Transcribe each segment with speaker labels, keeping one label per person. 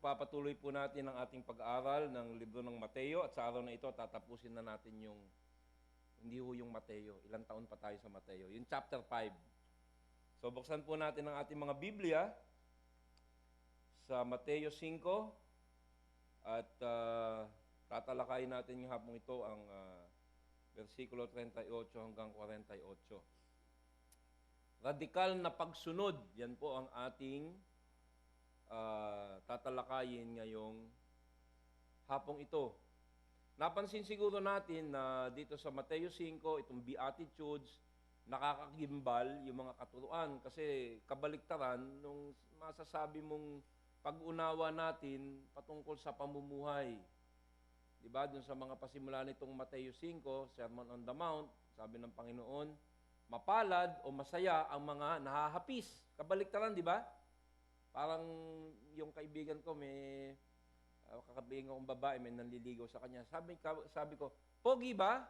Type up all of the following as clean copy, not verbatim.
Speaker 1: Pagpapatuloy po natin ang ating pag-aaral ng libro ng Mateo at sa araw na ito tatapusin na natin hindi ho yung Mateo. Ilang taon pa tayo sa Mateo. Yung chapter 5. So buksan po natin ang ating mga Biblia sa Mateo 5 at tatalakayin natin yung hapong ito ang versikulo 38 hanggang 48. Radikal na pagsunod, yan po ang ating tatalakayin ngayong hapong ito. Napansin siguro natin na dito sa Mateo 5, itong Beatitudes, nakakagimbal yung mga katuruan kasi kabaliktaran nung masasabi mong pag-unawa natin patungkol sa pamumuhay. Diba? Doon sa mga pasimula nitong Mateo 5, Sermon on the Mount, sabi ng Panginoon, mapalad o masaya ang mga nahahapis. Kabaliktaran, di ba? Parang yung kaibigan ko, may kakaibigan kong babae, may nanliligaw sa kanya. Sabi ko, pogi ba?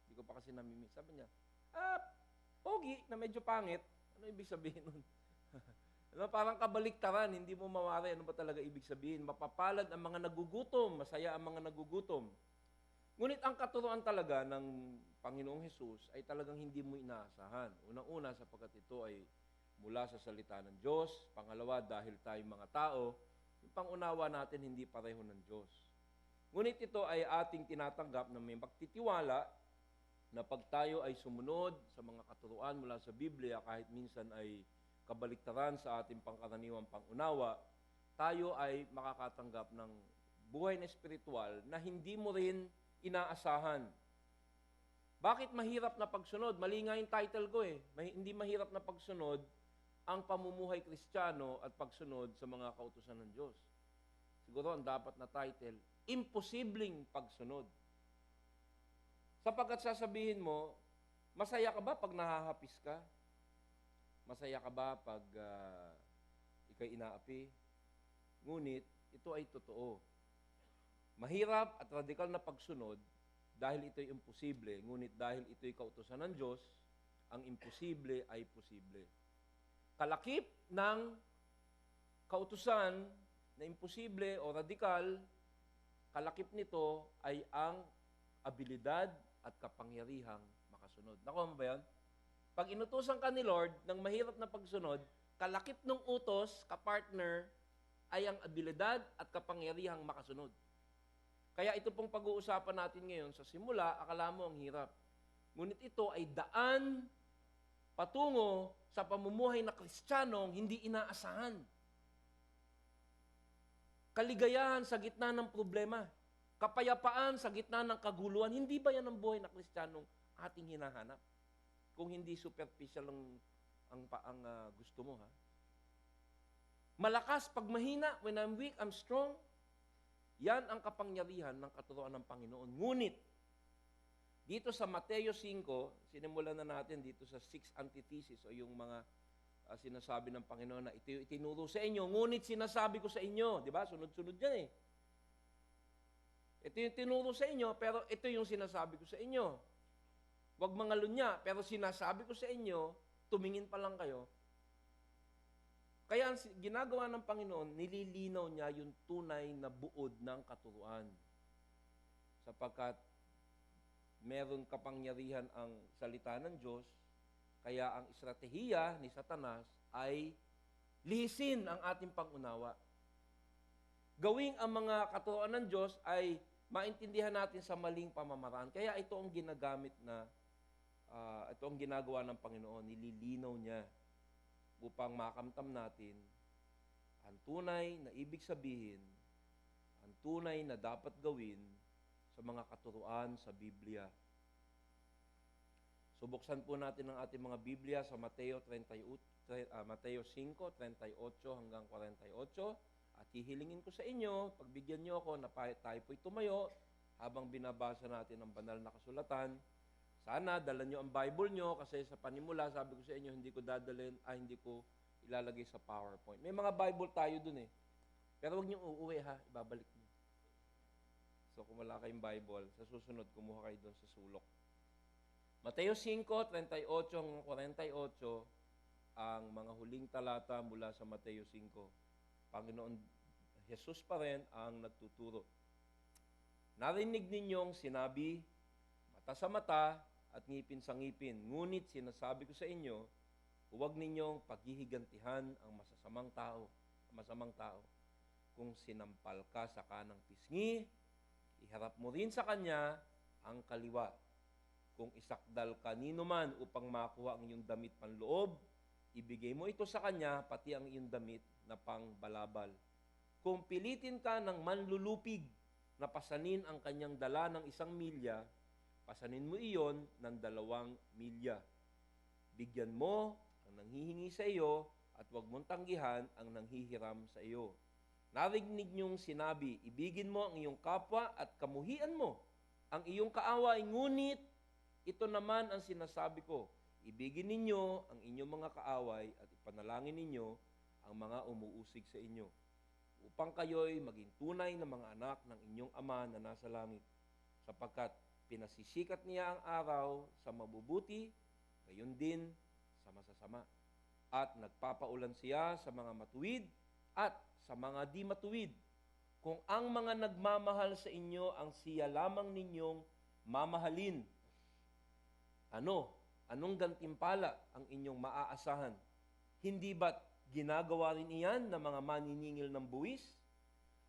Speaker 1: Hindi ko pa kasi namimiss. Sabi niya, pogi na medyo pangit. Ano ibig sabihin nun? Parang kabaliktaran, hindi mo mawari ano ba talaga ibig sabihin. Mapapalad ang mga nagugutom, masaya ang mga nagugutom. Ngunit ang katuruan talaga ng Panginoong Hesus ay talagang hindi mo inaasahan. Unang-una sapagkat ito ay mula sa salita ng Diyos. Pangalawa, dahil tayong mga tao, yung pangunawa natin hindi pareho ng Diyos. Ngunit ito ay ating tinatanggap na may magtitiwala na pag tayo ay sumunod sa mga katuruan mula sa Biblia, kahit minsan ay kabaliktaran sa ating pangkaraniwang pangunawa, tayo ay makakatanggap ng buhay na espiritual na hindi mo rin inaasahan. Bakit mahirap na pagsunod? Mali nga yung title ko eh. Hindi mahirap na pagsunod ang pamumuhay Kristiyano at pagsunod sa mga kautusan ng Diyos. Siguro ang dapat na title, imposibleng pagsunod. Sapagkat sasabihin mo, masaya ka ba pag nahahapis ka? Masaya ka ba pag ikay inaapi? Ngunit, ito ay totoo. Mahirap at radikal na pagsunod dahil ito'y imposible. Ngunit dahil ito'y kautusan ng Diyos, ang imposible ay posible. Kalakip ng kautusan na imposible o radikal, kalakip nito ay ang abilidad at kapangyarihang makasunod. Nakuha mo ba yan? Pag inutusan ka ni Lord ng mahirap na pagsunod, kalakip ng utos, kapartner, ay ang abilidad at kapangyarihang makasunod. Kaya ito pong pag-uusapan natin ngayon sa simula, akala mo ang hirap. Ngunit ito ay daan patungo sa pamumuhay na Kristiyanong hindi inaasahan. Kaligayahan sa gitna ng problema. Kapayapaan sa gitna ng kaguluhan. Hindi ba yan ang buhay na Kristiyanong ating hinahanap? Kung hindi superficial ang gusto mo, ha? Malakas pag mahina. When I'm weak, I'm strong. Yan ang kapangyarihan ng katuruan ng Panginoon. Ngunit, dito sa Mateo 5, sinimulan na natin dito sa 6 antithesis o yung mga sinasabi ng Panginoon na ito yung itinuro sa inyo, ngunit sinasabi ko sa inyo. Di ba? Sunod-sunod yan eh. Ito yung tinuro sa inyo, pero ito yung sinasabi ko sa inyo. Huwag mga lunya, pero sinasabi ko sa inyo, tumingin pa lang kayo. Kaya ang ginagawa ng Panginoon, nililinaw niya yung tunay na buod ng katuruan. Sapagkat meron kapangyarihan ang salita ng Diyos, kaya ang estratehiya ni Satanas ay lihisin ang ating pangunawa. Gawing ang mga katuruan ng Diyos ay maintindihan natin sa maling pamamaraan. Kaya ito ang ginagamit ito ang ginagawa ng Panginoon, nililinaw niya upang makamtam natin ang tunay na ibig sabihin, ang tunay na dapat gawin sa mga katuruan sa Biblia. So buksan po natin ang ating mga Biblia sa Mateo 5:38 hanggang 48 at hihilingin ko sa inyo, pagbigyan niyo ako na tayo po'y tumayo habang binabasa natin ang banal na kasulatan. Sana dala niyo ang Bible niyo kasi sa panimula sabi ko sa inyo hindi ko ilalagay sa PowerPoint. May mga Bible tayo dun eh. Pero huwag niyo uuwi ha, ibabalik niyo. So kung wala kayong Bible, sa susunod, kumuha kayo doon sa sulok. Mateo 5:38 hanggang 48, ang mga huling talata mula sa Mateo 5. Panginoon Jesus pa rin ang nagtuturo. Narinig ninyong sinabi, mata sa mata at ngipin sa ngipin. Ngunit sinasabi ko sa inyo, huwag ninyong paghihigantihan ang masamang tao. Kung sinampal ka sa kanang pisngi, iharap mo rin sa kanya ang kaliwa. Kung isakdal kanino man upang makuha ang iyong damit panloob, ibigay mo ito sa kanya, pati ang iyong damit na pangbalabal. Kung pilitin ka ng manlulupig na pasanin ang kanyang dala ng 1 milya, pasanin mo iyon ng 2 milya. Bigyan mo ang nanghihingi sa iyo at huwag mong tanggihan ang nanghihiram sa iyo. Narinig niyong sinabi, ibigin mo ang iyong kapwa at kamuhian mo ang iyong kaaway, ngunit ito naman ang sinasabi ko, ibigin ninyo ang inyong mga kaaway at ipanalangin ninyo ang mga umuusig sa inyo, upang kayo'y maging tunay na mga anak ng inyong Ama na nasa langit, sapagkat pinasisikat niya ang araw sa mabubuti, gayon din sa masasama. At nagpapaulan siya sa mga matuwid at sa mga di matuwid. Kung ang mga nagmamahal sa inyo ang siya lamang ninyong mamahalin, anong gantimpala ang inyong maaasahan? Hindi ba't ginagawa rin iyan ng mga maniningil ng buwis?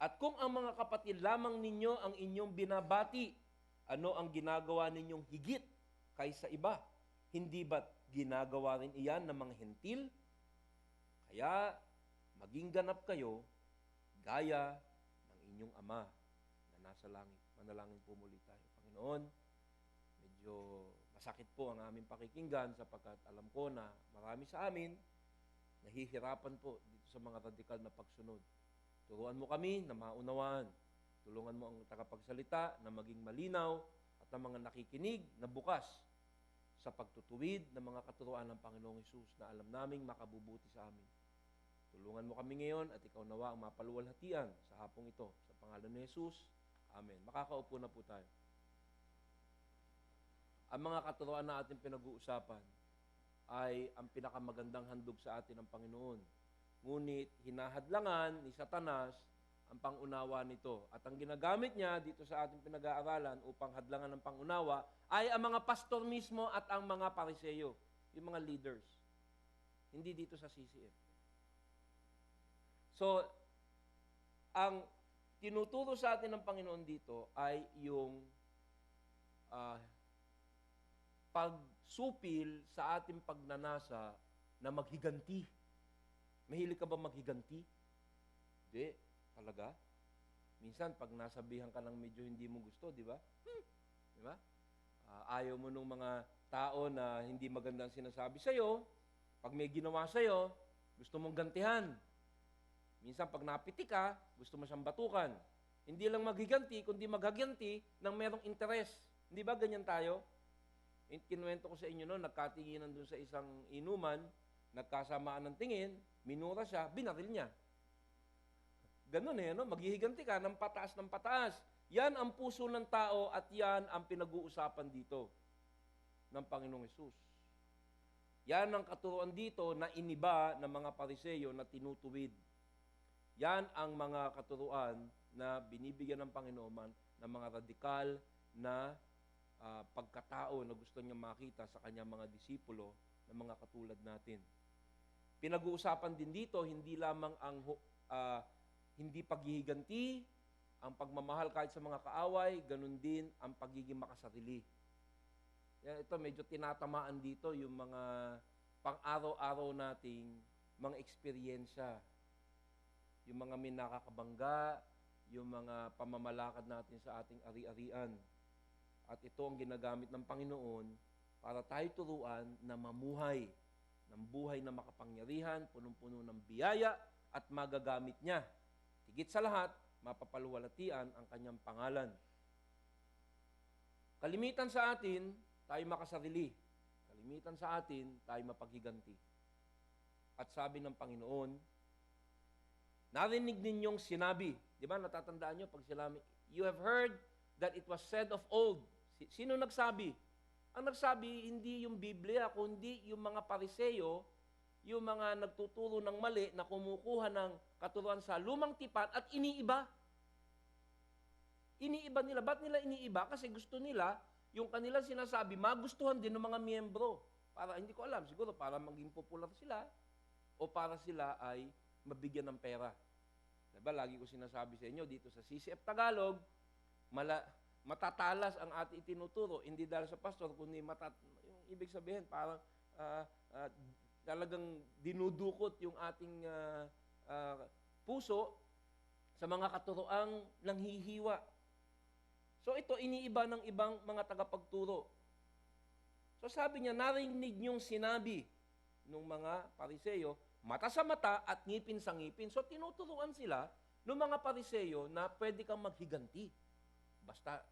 Speaker 1: At kung ang mga kapatid lamang ninyo ang inyong binabati, ano ang ginagawa ninyong higit kaysa iba? Hindi ba't ginagawa rin iyan ng mga hentil? Kaya maging ganap kayo gaya ng inyong Ama na nasa langit. Manalangin po muli tayo. Panginoon, medyo masakit po ang aming pakikinggan sapagkat alam ko na marami sa amin nahihirapan po dito sa mga radikal na pagsunod. Turuan mo kami na maunawaan. Tulungan mo ang tagapagsalita na maging malinaw at ang mga nakikinig na bukas sa pagtutuwid ng mga katuruan ng Panginoong Hesus na alam naming makabubuti sa amin. Tulungan mo kami ngayon at ikaw nawa ang mapaluwalhatian sa hapong ito. Sa pangalan ni Hesus, Amen. Makakaupo na po tayo. Ang mga katuruan na ating pinag-uusapan ay ang pinakamagandang handog sa atin ng Panginoon. Ngunit hinahadlangan ni Satanas ang pangunawa nito. At ang ginagamit niya dito sa ating pinag-aaralan upang hadlangan ng pangunawa ay ang mga pastor mismo at ang mga pariseyo, yung mga leaders. Hindi dito sa CCF. So, ang tinuturo sa atin ng Panginoon dito ay yung pagsupil sa ating pagnanasa na maghiganti. Mahilig ka ba maghiganti? Hindi. Talaga? Minsan, pag nasabihan ka ng medyo hindi mo gusto, di ba? Di ba? Ayaw mo nung mga tao na hindi magandang sinasabi sa'yo. Pag may ginawa sa'yo, gusto mong gantihan. Minsan, pag napiti ka, gusto mo siyang batukan. Hindi lang maghiganti, kundi maghaganti ng merong interes. Hindi ba ganyan tayo? Kinuwento ko sa inyo noon, nagkatinginan doon sa isang inuman, nagkasamaan ng tingin, minura siya, binaril niya. Ganun no? Maghihiganti ka ng pataas ng pataas. Yan ang puso ng tao at yan ang pinag-uusapan dito ng Panginoong Hesus. Yan ang katuruan dito na iniba ng mga pariseyo na tinutuwid. Yan ang mga katuruan na binibigyan ng Panginoon ng mga radikal na pagkatao na gusto niya makita sa kanyang mga disipulo na mga katulad natin. Pinag-uusapan din dito, hindi lamang ang hindi paghihiganti, ang pagmamahal kahit sa mga kaaway, ganun din ang pagiging makasarili. Yan, ito medyo tinatamaan dito yung mga pang-araw-araw nating mga eksperyensya. Yung mga may nakakabangga, yung mga pamamalakad natin sa ating ari-arian. At ito ang ginagamit ng Panginoon para tayo turuan na mamuhay ng buhay na makapangyarihan, punong-puno ng biyaya at magagamit niya. Higit sa lahat, mapapaluwalhatian ang kanyang pangalan. Kalimitan sa atin, tayo makasarili. Kalimitan sa atin, tayo mapaghiganti. At sabi ng Panginoon, narinig ninyong sinabi, di ba natatandaan nyo pag sinabi, you have heard that it was said of old. Sino nagsabi? Ang nagsabi, hindi yung Biblia, kundi yung mga pariseyo yung mga nagtuturo ng mali na kumukuha ng katuruan sa lumang tipan at iniiba. Iniiba nila. Ba't nila iniiba? Kasi gusto nila, yung kanilang sinasabi, magustuhan din ng mga miyembro. Para, hindi ko alam, siguro para maging popular sila o para sila ay mabigyan ng pera. Diba, lagi ko sinasabi sa inyo, dito sa CCF Tagalog, matatalas ang ating itinuturo, hindi dahil sa pastor, kundi yung ibig sabihin, parang talagang dinudukot yung ating puso sa mga katuroang nanghihiwa. So ito, iniiba ng ibang mga tagapagturo. So sabi niya, narinig niyong sinabi ng mga Pariseyo, mata sa mata at ngipin sa ngipin. So tinuturuan sila ng mga Pariseyo na pwede kang maghiganti. Basta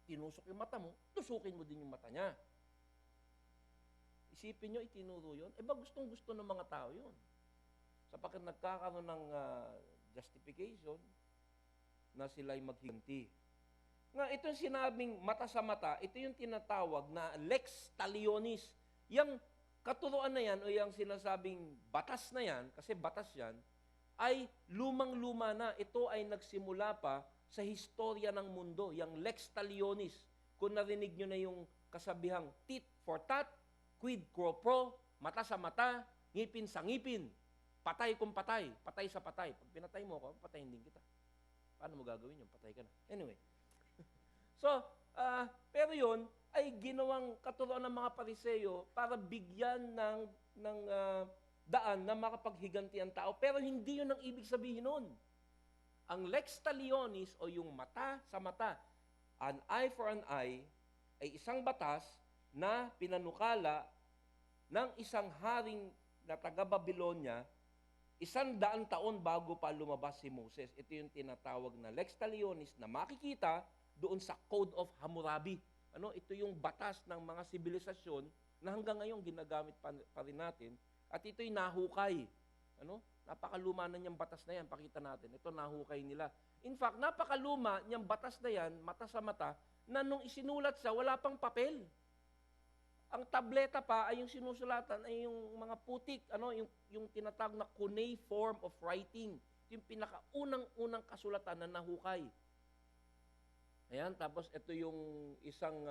Speaker 1: tinusok yung mata mo, tusukin mo din yung mata niya. Isipin nyo, itinuro yun. Ba gustong-gusto ng mga tao yun. Sapagkat nagkakaroon ng justification na sila'y maghiganti. Nga, itong sinabing mata sa mata, ito yung tinatawag na lex talionis. Yang katuruan na yan, o yung sinasabing batas na yan, kasi batas yan, ay lumang-luma na. Ito ay nagsimula pa sa historya ng mundo, yung lex talionis. Kung narinig nyo na yung kasabihang tit for tat, quid pro quo, mata sa mata, ngipin sa ngipin, patay kung patay, patay sa patay. Pag pinatay mo ako, patayin din kita. Paano mo gagawin yun? Patay ka na. Anyway. So, pero yun ay ginawang katuroan ng mga Pariseyo para bigyan ng daan na makapaghiganti ang tao. Pero hindi yun ang ibig sabihin nun. Ang lex talionis o yung mata sa mata, an eye for an eye, ay isang batas na pinanukala ng isang haring na taga-Babylonia 100 taon bago pa lumabas si Moses. Ito yung tinatawag na lex talionis na makikita doon sa Code of Hammurabi. Ito yung batas ng mga sibilisasyon na hanggang ngayon ginagamit pa rin natin. At ito'y nahukay. Napakaluma na niyang batas na yan. Pakita natin. Ito nahukay nila. In fact, napakaluma niyang batas na yan, mata sa mata, na nung isinulat siya, wala pang papel. Ang tableta pa ay yung sinusulatan ay yung mga putik, yung tinatawag na cuneiform of writing. Yung pinakaunang-unang kasulatan na nahukay. Ayan, tapos ito yung isang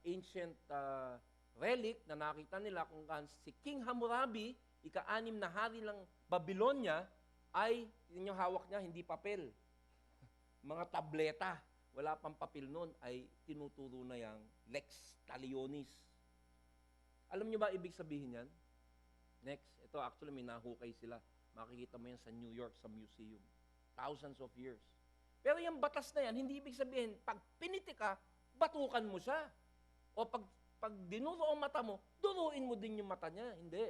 Speaker 1: ancient relic na nakita nila kung si King Hammurabi, ika-6 na hari ng Babylonia, ay, yun yung hawak niya, hindi papel. Mga tableta, wala pang papel nun, ay tinuturo na yung lex talionis. Alam niyo ba ibig sabihin yan? Next, ito actually may nahukay sila. Makikita mo yan sa New York, sa museum. Thousands of years. Pero yung batas na yan, hindi ibig sabihin, pag piniti ka, batukan mo siya. O pag dinuro ang mata mo, duruin mo din yung mata niya. Hindi.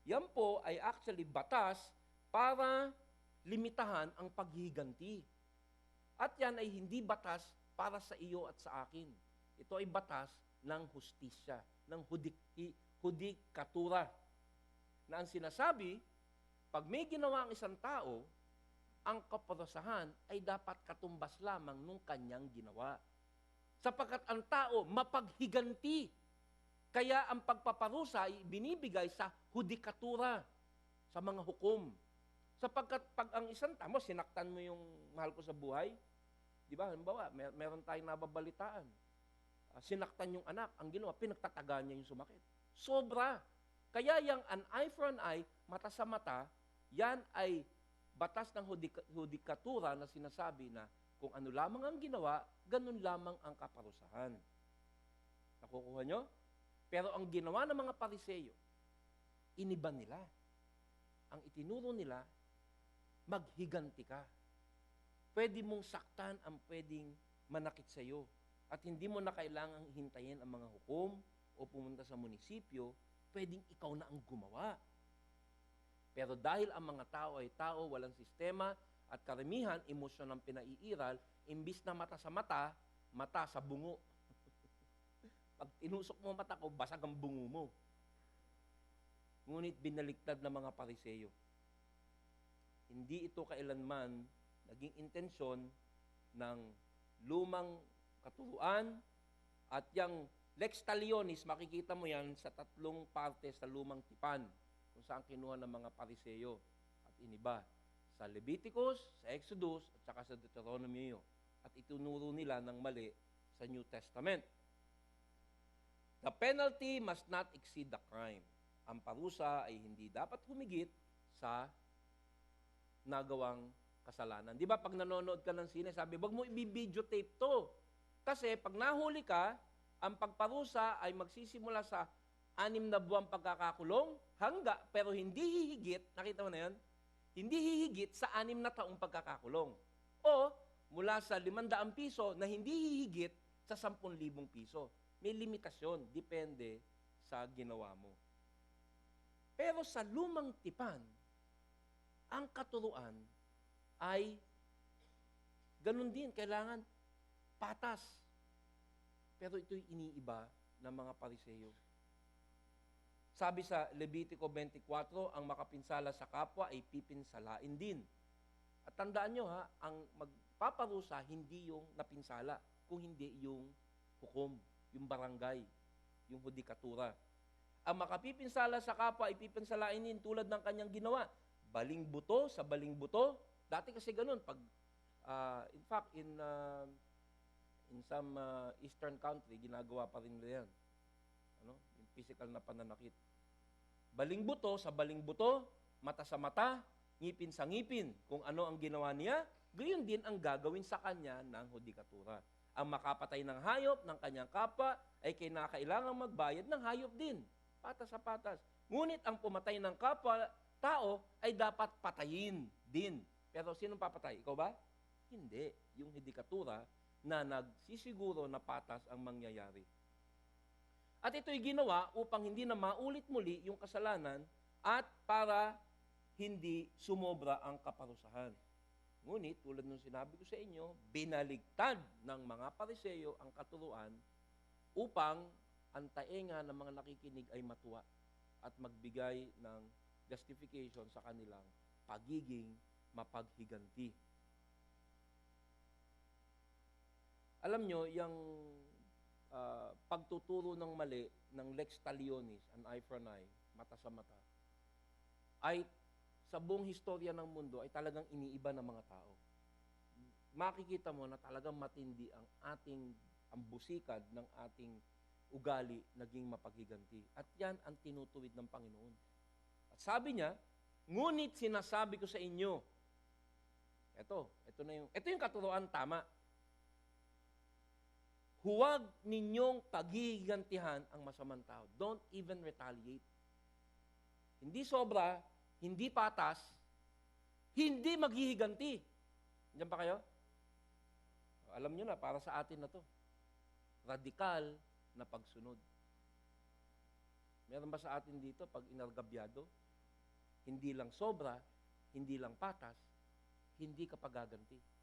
Speaker 1: Yan po ay actually batas para limitahan ang paghiganti. At yan ay hindi batas para sa iyo at sa akin. Ito ay batas ng hustisya, ng hudikatura. Na ang sinasabi, pag may ginawa ang isang tao, ang kaparusahan ay dapat katumbas lamang nung kanyang ginawa. Sapagkat ang tao mapaghiganti. Kaya ang pagpaparusa ay binibigay sa hudikatura, sa mga hukom. Sapagkat pag ang isang tao, sinaktan mo yung mahal ko sa buhay, di ba? Halimbawa, meron tayong nababalitaan. Sinaktan yung anak, ang ginawa, pinagtatagaan niya yung sumakit. Sobra. Kaya yung an eye for an eye, mata sa mata, yan ay batas ng hudikatura na sinasabi na kung ano lamang ang ginawa, ganun lamang ang kaparusahan. Nakukuha nyo? Pero ang ginawa ng mga Pariseyo, iniba nila. Ang itinuro nila, maghiganti ka. Pwede mong saktan ang pwedeng manakit sa iyo. At hindi mo na kailangang hintayin ang mga hukom o pumunta sa munisipyo, pwedeng ikaw na ang gumawa. Pero dahil ang mga tao ay tao, walang sistema, at karamihan, emosyon ang pinaiiral, imbis na mata sa mata, mata sa bungo. Pag tinusok mo mata ko, basag ang bungo mo. Ngunit binaliktad ng mga Pariseyo. Hindi ito kailanman naging intensyon ng lumang katuruan at yung lex talionis, makikita mo yan sa 3 parte sa lumang tipan. kung saan kinuha ng mga Pariseo at iniba. Sa Leviticus, sa Exodus, at saka sa Deuteronomy. At itunuro nila ng mali sa New Testament. The penalty must not exceed the crime. Ang parusa ay hindi dapat humigit sa nagawang kasalanan. Di ba pag nanonood ka ng sine, sabi, wag mo i-videotape to. Kasi pag nahuli ka, ang pagparusa ay magsisimula sa 6 na buwang pagkakakulong pero hindi hihigit, nakita mo na yun? Hindi hihigit sa 6 na taong pagkakakulong. O mula sa 500 piso na hindi hihigit sa 10,000 piso. May limitasyon, depende sa ginawa mo. Pero sa lumang tipan, ang katuruan ay ganun din, kailangan patas. Pero ito'y iniiba ng mga Pariseo. Sabi sa Levitico 24, ang makapinsala sa kapwa ay pipinsalain din. At tandaan nyo ang magpaparusa hindi yung napinsala, kung hindi yung hukom, yung barangay, yung hudikatura. Ang makapipinsala sa kapwa ay pipinsalain din tulad ng kanyang ginawa. Baling buto sa baling buto. Dati kasi ganun. In fact, in some eastern country, ginagawa pa rin nila yan. Yung physical na pananakit. Baling buto sa baling buto, mata sa mata, ngipin sa ngipin. Kung ano ang ginawa niya, gayon din ang gagawin sa kanya ng hudikatura. Ang makapatay ng hayop ng kanyang kapwa ay kinakailangang magbayad ng hayop din. Patas sa patas. Ngunit ang pumatay ng kapwa tao ay dapat patayin din. Pero sinong papatay? Ikaw ba? Hindi. Yung hudikatura na nagsisiguro na patas ang mangyayari. At ito'y ginawa upang hindi na maulit muli yung kasalanan at para hindi sumobra ang kaparusahan. Ngunit, tulad ng sinabi ko sa inyo, binaligtad ng mga Pariseo ang katuruan upang ang tainga ng mga nakikinig ay matuwa at magbigay ng justification sa kanilang pagiging mapaghiganti. Alam nyo, yung pagtuturo ng mali ng lex talionis, an eye for an eye, mata sa mata, ay sa buong historya ng mundo ay talagang iniiba ng mga tao. Makikita mo na talagang matindi ang busikad ng ating ugali naging mapaghiganti. At yan ang tinutuwid ng Panginoon. At sabi niya, ngunit sinasabi ko sa inyo, ito yung katuruan tama. Huwag ninyong paghihigantihan ang masamang tao. Don't even retaliate. Hindi sobra, hindi patas, hindi maghihiganti. Diyan pa kayo? Alam nyo na, para sa atin na to. Radikal na pagsunod. Meron ba sa atin dito pag inargabyado? Hindi lang sobra, hindi lang patas, hindi ka pagaganti.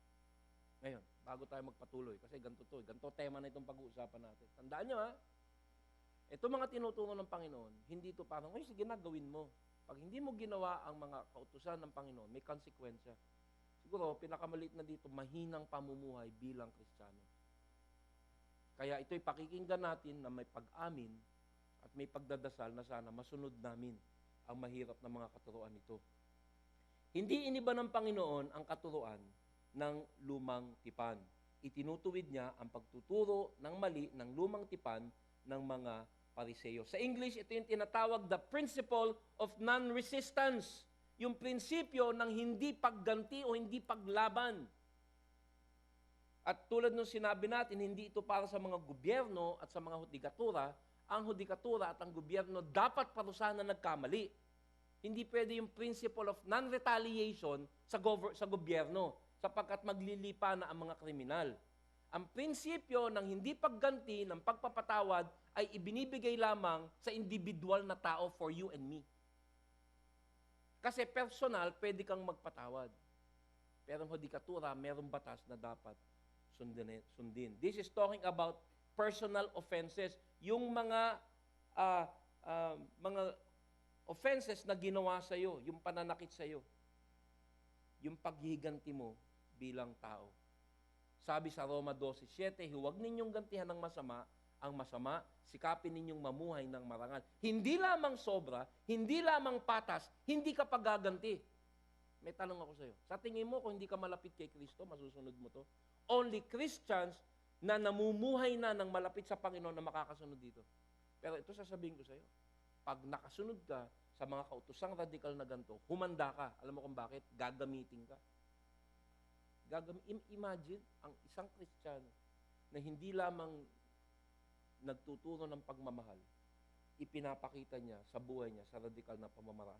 Speaker 1: Ngayon, bago tayo magpatuloy, kasi ganito tema na itong pag-uusapan natin. Tandaan nyo ito mga tinuturo ng Panginoon, hindi ito parang, sige na, gawin mo. Pag hindi mo ginawa ang mga kautusan ng Panginoon, may konsekwensya. Siguro, pinakamaliit na dito, mahinang pamumuhay bilang Kristiyano. Kaya ito'y pakikinggan natin na may pag-amin at may pagdadasal na sana masunod namin ang mahirap na mga katuruan nito. Hindi iniba ng Panginoon ang katuruan ng lumang tipan. Itinutuwid niya ang pagtuturo ng mali ng lumang tipan ng mga Pariseo. Sa English, ito yung tinatawag the principle of non-resistance. Yung prinsipyo ng hindi pagganti o hindi paglaban. At tulad ng sinabi natin, hindi ito para sa mga gobyerno at sa mga hudikatura. Ang hudikatura at ang gobyerno dapat parusahan na nagkamali. Hindi pwede yung principle of non-retaliation sa gobyerno sapagkat maglilipa na ang mga kriminal. Ang prinsipyo ng hindi pagganti, ng pagpapatawad, ay ibinibigay lamang sa individual na tao for you and me. Kasi personal, pwede kang magpatawad. Pero ang hudikatura, mayroong batas na dapat sundin. This is talking about personal offenses. Yung mga offenses na ginawa sa'yo, yung pananakit sa'yo, yung paghihiganti mo bilang tao. Sabi sa Roma 12:7, huwag ninyong gantihan ng masama ang masama, sikapin ninyong mamuhay ng marangal. Hindi lamang sobra, hindi lamang patas, hindi ka pagaganti. May tanong ako sa'yo. Sa tingin mo, kung hindi ka malapit kay Kristo, masusunod mo to? Only Christians na namumuhay na ng malapit sa Panginoon na makakasunod dito. Pero ito sasabihin ko sa'yo. Pag nakasunod ka sa mga kautusang radikal na ganito, humanda ka. Alam mo kung bakit? Gagamitin ka. Imagine, ang isang Kristiyano na hindi lamang nagtuturo ng pagmamahal, ipinapakita niya sa buhay niya sa radikal na pamamaraan.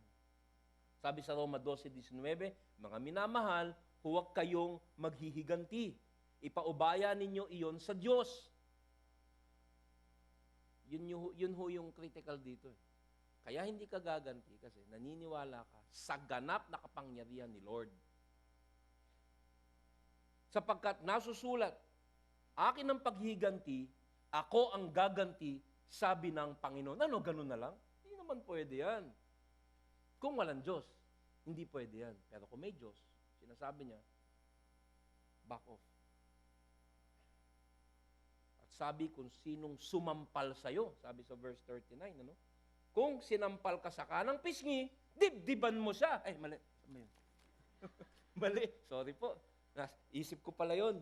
Speaker 1: Sabi sa Roma 12:19, mga minamahal, huwag kayong maghihiganti. Ipaubaya ninyo iyon sa Diyos. Yun ho yung critical dito. Kaya hindi ka gaganti kasi naniniwala ka sa ganap na kapangyarihan ni Lord. Sapagkat nasusulat, akin ang paghiganti, ako ang gaganti, sabi ng Panginoon. Ano, ganun na lang? Hindi naman pwede yan. Kung walang Diyos, hindi pwede yan. Pero kung may Diyos, sinasabi niya, back off. At sabi kung sinong sumampal sa'yo, sabi sa verse 39, ano? Kung sinampal ka sa kanang pisngi, dibdiban mo siya. Ay, mali. Mali. Sorry po. Isip ko pala yun.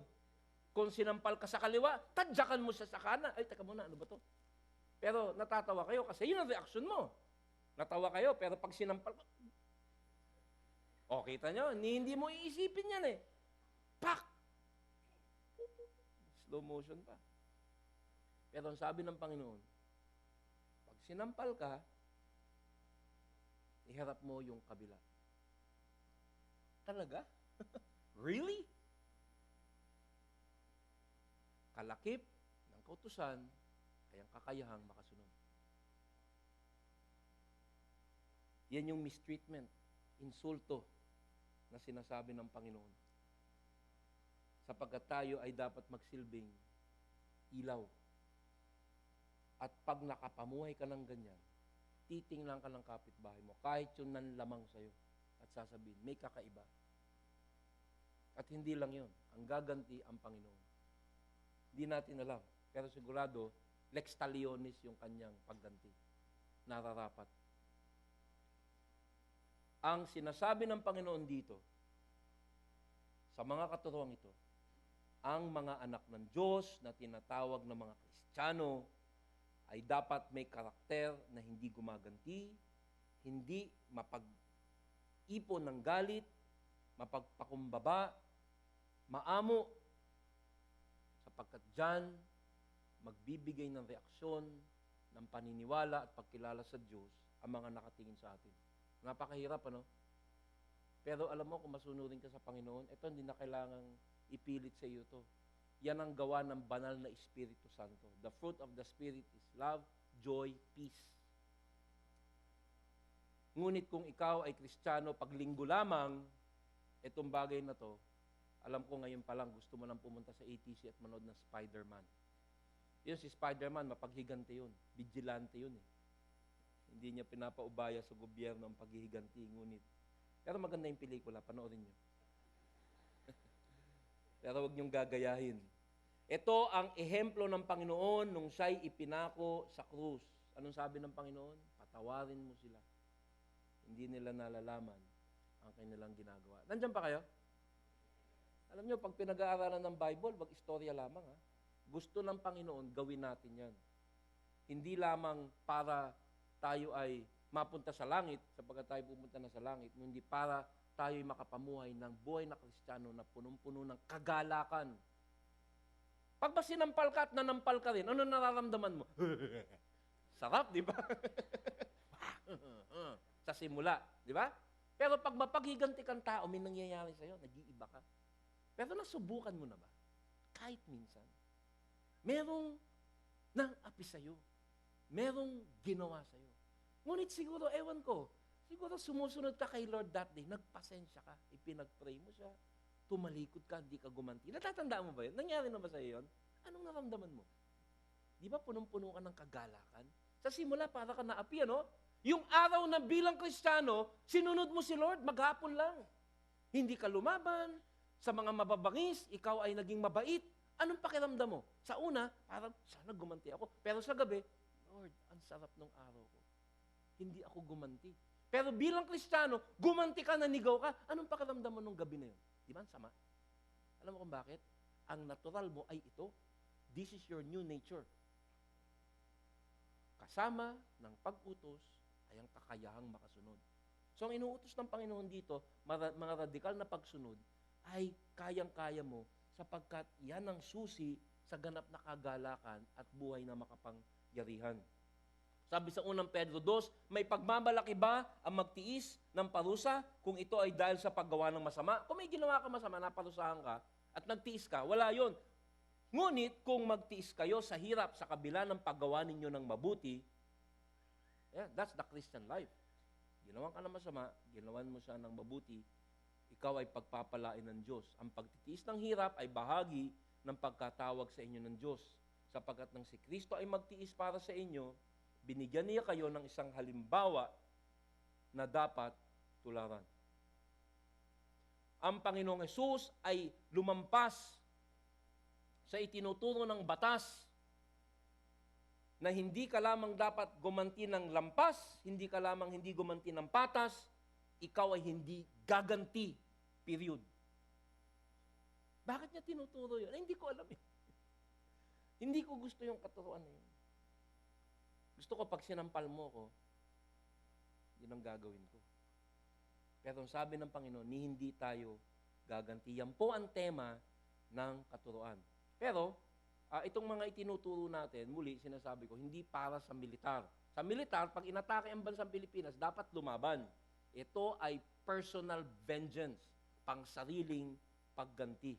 Speaker 1: Kung sinampal ka sa kaliwa, tadyakan mo siya sa kanan. Ay, teka muna, ano ba to? Pero natatawa kayo kasi yun ang reaksyon mo. Natawa kayo, pero pag sinampal ka, kita nyo, hindi mo iisipin yan eh. Pak! Slow motion pa. Pero ang sabi ng Panginoon, pag sinampal ka, iharap mo yung kabila. Talaga? Really? Kalakip ng kautusan, kayang kakayahang makasunod. Yan yung mistreatment, insulto na sinasabi ng Panginoon. Sapagkat tayo ay dapat magsilbing ilaw. At pag nakapamuhay ka ng ganyan, titingnan ka ng kapitbahay mo, kahit yung nanlamang sa'yo, at sasabihin, may kakaiba. At hindi lang yun, ang gaganti ang Panginoon. Hindi natin alam, pero sigurado, lex talionis yung kanyang pagganti. Nararapat. Ang sinasabi ng Panginoon dito, sa mga katuruang ito, ang mga anak ng Diyos na tinatawag na mga Kristiyano ay dapat may karakter na hindi gumaganti, hindi mapag-ipon ng galit, mapagpakumbaba, maamo, sapagkat dyan, magbibigay ng reaksyon, ng paniniwala at pagkilala sa Diyos ang mga nakatingin sa atin. Napakahirap, ano? Pero alam mo, kung masunurin ka sa Panginoon, ito hindi na kailangang ipilit sa iyo to. Yan ang gawa ng banal na Espiritu Santo. The fruit of the Spirit is love, joy, peace. Ngunit kung ikaw ay Kristiyano, pag linggo lamang, itong bagay na to, alam ko ngayon pa lang, gusto mo nang pumunta sa ATC at manood ng Spider-Man. Yun si Spider-Man, mapaghigante yun. Vigilante yun eh. Hindi niya pinapaubaya sa gobyerno ang paghihiganti, ngunit. Pero maganda yung pelikula, panoorin niyo. Pero huwag niyong gagayahin. Ito ang ehemplo ng Panginoon nung siya'y ipinako sa krus. Anong sabi ng Panginoon? Patawarin mo sila. Hindi nila nalalaman ang kanilang ginagawa. Nandiyan pa kayo? Alam niyo, pag pinag-aaralan ng Bible, wag istorya lamang. Ha? Gusto ng Panginoon, gawin natin yan. Hindi lamang para tayo ay mapunta sa langit, sapagkat tayo pumunta na sa langit, hindi para tayo'y makapamuhay ng buhay na Kristiyano na punong-puno ng kagalakan. Pag ba sinampal ka at nanampal ka rin, ano nararamdaman mo? Sarap, di ba? Sa simula, di ba? Pero pag mapaghiganti kang tao, may nangyayari sa'yo, nag-iiba ka. Pero nasubukan mo na ba? Kahit minsan. Merong nang-api sa'yo. Merong ginawa sa'yo. Ngunit siguro, ewan ko, siguro sumusunod ka kay Lord that day, nagpasensya ka, ipinag-pray mo siya, tumalikod ka, hindi ka gumanti. Natatandaan mo ba yun? Nangyari na ba sa'yo yun? Anong naramdaman mo? Di ba punong-puno ka ng kagalakan? Sa simula, para ka naapi, ano? Yung araw na bilang Kristiyano, sinunod mo si Lord, maghapon lang. Hindi ka lumaban, sa mga mababangis, ikaw ay naging mabait. Anong pakiramdam mo? Sa una, parang, sana gumanti ako. Pero sa gabi, Lord, ang sarap ng araw ko. Hindi ako gumanti. Pero bilang Kristiyano, gumanti ka, nanigaw ka, anong pakiramdam mo nung gabi na yun? Di ba? Sama. Alam mo kung bakit? Ang natural mo ay ito. This is your new nature. Kasama ng pag-utos ay ang kakayahang makasunod. So, ang inuutos ng Panginoon dito, mga radikal na pagsunod, ay kayang-kaya mo sapagkat yan ang susi sa ganap na kagalakan at buhay na makapangyarihan. Sabi sa unang Pedro 2, may pagmamalaki ba ang magtiis ng parusa kung ito ay dahil sa paggawa ng masama? Kung may ginawa ka masama, naparusahan ka at nagtiis ka, wala yon. Ngunit kung magtiis kayo sa hirap sa kabila ng paggawa ninyo ng mabuti, that's the Christian life. Ginawan ka ng masama, ginawan mo siya ng mabuti, ikaw ay pagpapalain ng Diyos. Ang pagtitiis ng hirap ay bahagi ng pagkatawag sa inyo ng Diyos. Sapagkat nang si Kristo ay magtiis para sa inyo, binigyan niya kayo ng isang halimbawa na dapat tularan. Ang Panginoong Hesus ay lumampas sa itinuturo ng batas na hindi ka lamang dapat gumanti ng lampas, hindi ka lamang hindi gumanti ng patas, ikaw ay hindi gaganti, period. Bakit niya tinuturo yun? Ay, hindi ko alam eh. Hindi ko gusto yung katuruan na yun. Gusto ko pag sinampal mo ko, yun ang gagawin ko. Pero sabi ng Panginoon, ni hindi tayo gaganti. Yan po ang tema ng katuruan. Pero, itong mga itinuturo natin, muli, sinasabi ko, hindi para sa militar. Sa militar, pag inatake ang bansang Pilipinas, dapat lumaban. Ito ay personal vengeance, pang sariling pagganti.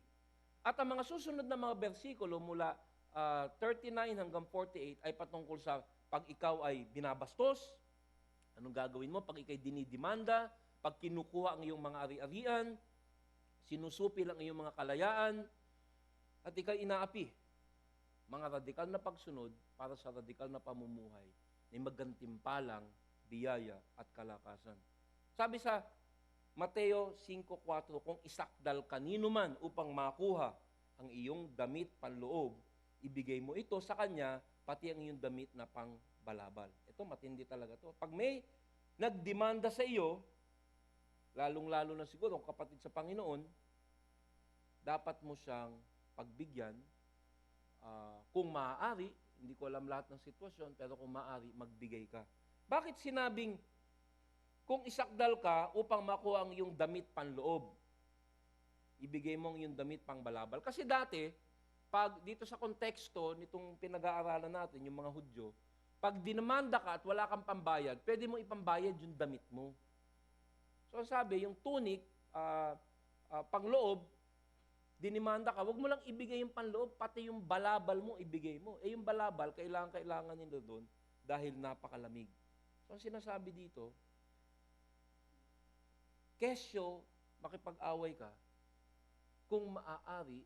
Speaker 1: At ang mga susunod na mga bersikulo mula 39 hanggang 48 ay patungkol sa pag ikaw ay binabastos, anong gagawin mo? Pag ikay dinidimanda, pag kinukuha ang iyong mga ari-arian, sinusupil ang iyong mga kalayaan, at ikay inaapi. Mga radikal na pagsunod para sa radikal na pamumuhay na maggantimpalang biyaya at kalakasan. Sabi sa Mateo 5:4, kung isakdal kanino man upang makuha ang iyong damit panloob, ibigay mo ito sa kanya, pati ang iyong damit na pangbalabal. Ito, matindi talaga to. Pag may nagdemanda sa iyo, lalong-lalo na siguro ang kapatid sa Panginoon, dapat mo siyang pagbigyan. Kung maaari, hindi ko alam lahat ng sitwasyon, pero kung maaari, magbigay ka. Bakit sinabing, kung isakdal ka upang makuha ang iyong damit panloob, ibigay mo ang iyong damit pangbalabal? Kasi dati, pag dito sa konteksto nitong pinag-aaralan natin, yung mga Hudyo, pag dinamanda ka at wala kang pambayad, pwede mo ipambayad yung damit mo. So sabi, yung tunic, pangloob, dinimanda ka, wag mo lang ibigay yung panloob, pati yung balabal mo ibigay mo. Eh yung balabal, kailangan nila doon dahil napakalamig. So ang sinasabi dito, kesyo, makipag-away ka, kung maaari,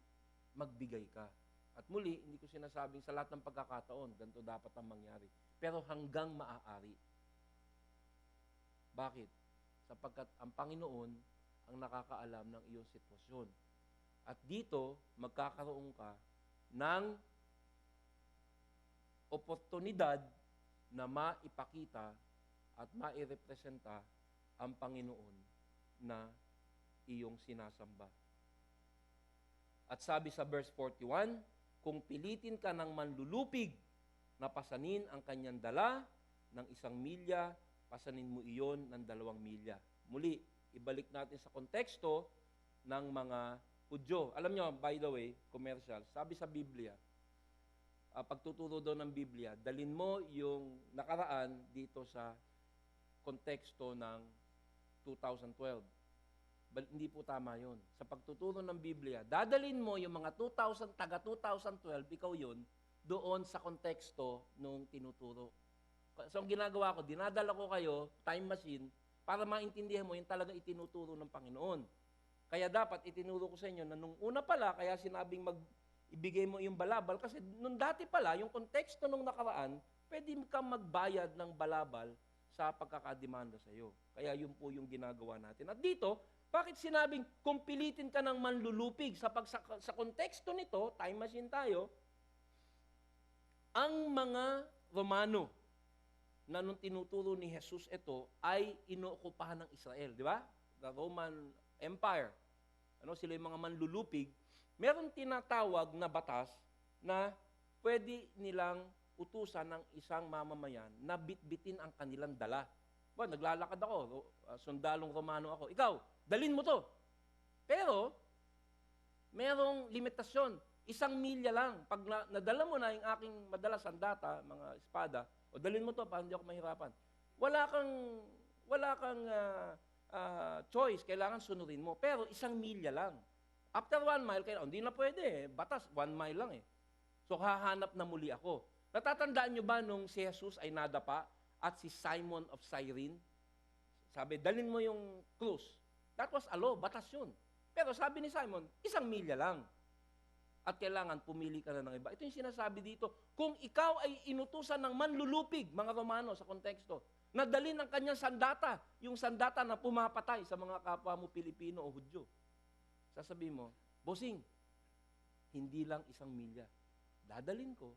Speaker 1: magbigay ka. At muli, hindi ko sinasabing sa lahat ng pagkakataon, ganito dapat ang mangyari. Pero hanggang maaari. Bakit? Sapagkat ang Panginoon ang nakakaalam ng iyong sitwasyon. At dito, magkakaroon ka ng oportunidad na maipakita at mairepresenta ang Panginoon na iyong sinasamba. At sabi sa verse 41, kung pilitin ka ng manlulupig na pasanin ang kanyang dala ng 1 milya, pasanin mo iyon ng 2 milya. Muli, ibalik natin sa konteksto ng mga Hudyo. Alam nyo, by the way, commercial, sabi sa Biblia, pagtuturo daw ng Biblia, dalin mo yung nakaraan dito sa konteksto ng 2012. Hindi po tama yun. Sa pagtuturo ng Biblia, dadalin mo yung mga taga 2012, ikaw yun, doon sa konteksto nung tinuturo. So, ang ginagawa ko, dinadala ko kayo, time machine, para maintindihan mo yung talaga itinuturo ng Panginoon. Kaya dapat itinuro ko sa inyo na nung una pala, kaya sinabing ibigay mo yung balabal, kasi nung dati pala, yung konteksto nung nakaraan, pwede kang magbayad ng balabal sa pagkakademanda sa iyo. Kaya yun po yung ginagawa natin. At dito, Bakit sinabing kung pilitin ka ng manlulupig? Sa konteksto nito, time machine tayo, ang mga Romano na nung tinuturo ni Jesus ito ay inookupahan ng Israel, di ba? The Roman Empire. Sila yung mga manlulupig. Meron tinatawag na batas na pwede nilang utusan ng isang mamamayan na bitbitin ang kanilang dala. Naglalakad ako, sundalong Romano ako. Ikaw, dalin mo to. Pero, merong limitasyon. 1 milya lang. Pag nadala mo na yung aking madalas sandata, mga espada, o dalin mo to para hindi ako mahirapan. Wala kang choice. Kailangan sunurin mo. Pero 1 milya lang. After 1 mile, hindi na pwede. Batas, 1 mile lang eh. So, hahanap na muli ako. Natatandaan nyo ba nung si Jesus ay nadapa at si Simon of Cyrene? Sabi, dalin mo yung krus. That was a law, batas yun. Pero sabi ni Simon, 1 milya lang. At kailangan pumili ka na ng iba. Ito yung sinasabi dito. Kung ikaw ay inutusan ng manlulupig, mga Romano sa konteksto, na dalin ang kanyang sandata, yung sandata na pumapatay sa mga kapwa mo Pilipino o Hudyo. Sasabihin mo, bossing, hindi lang 1 milya. Dadalin ko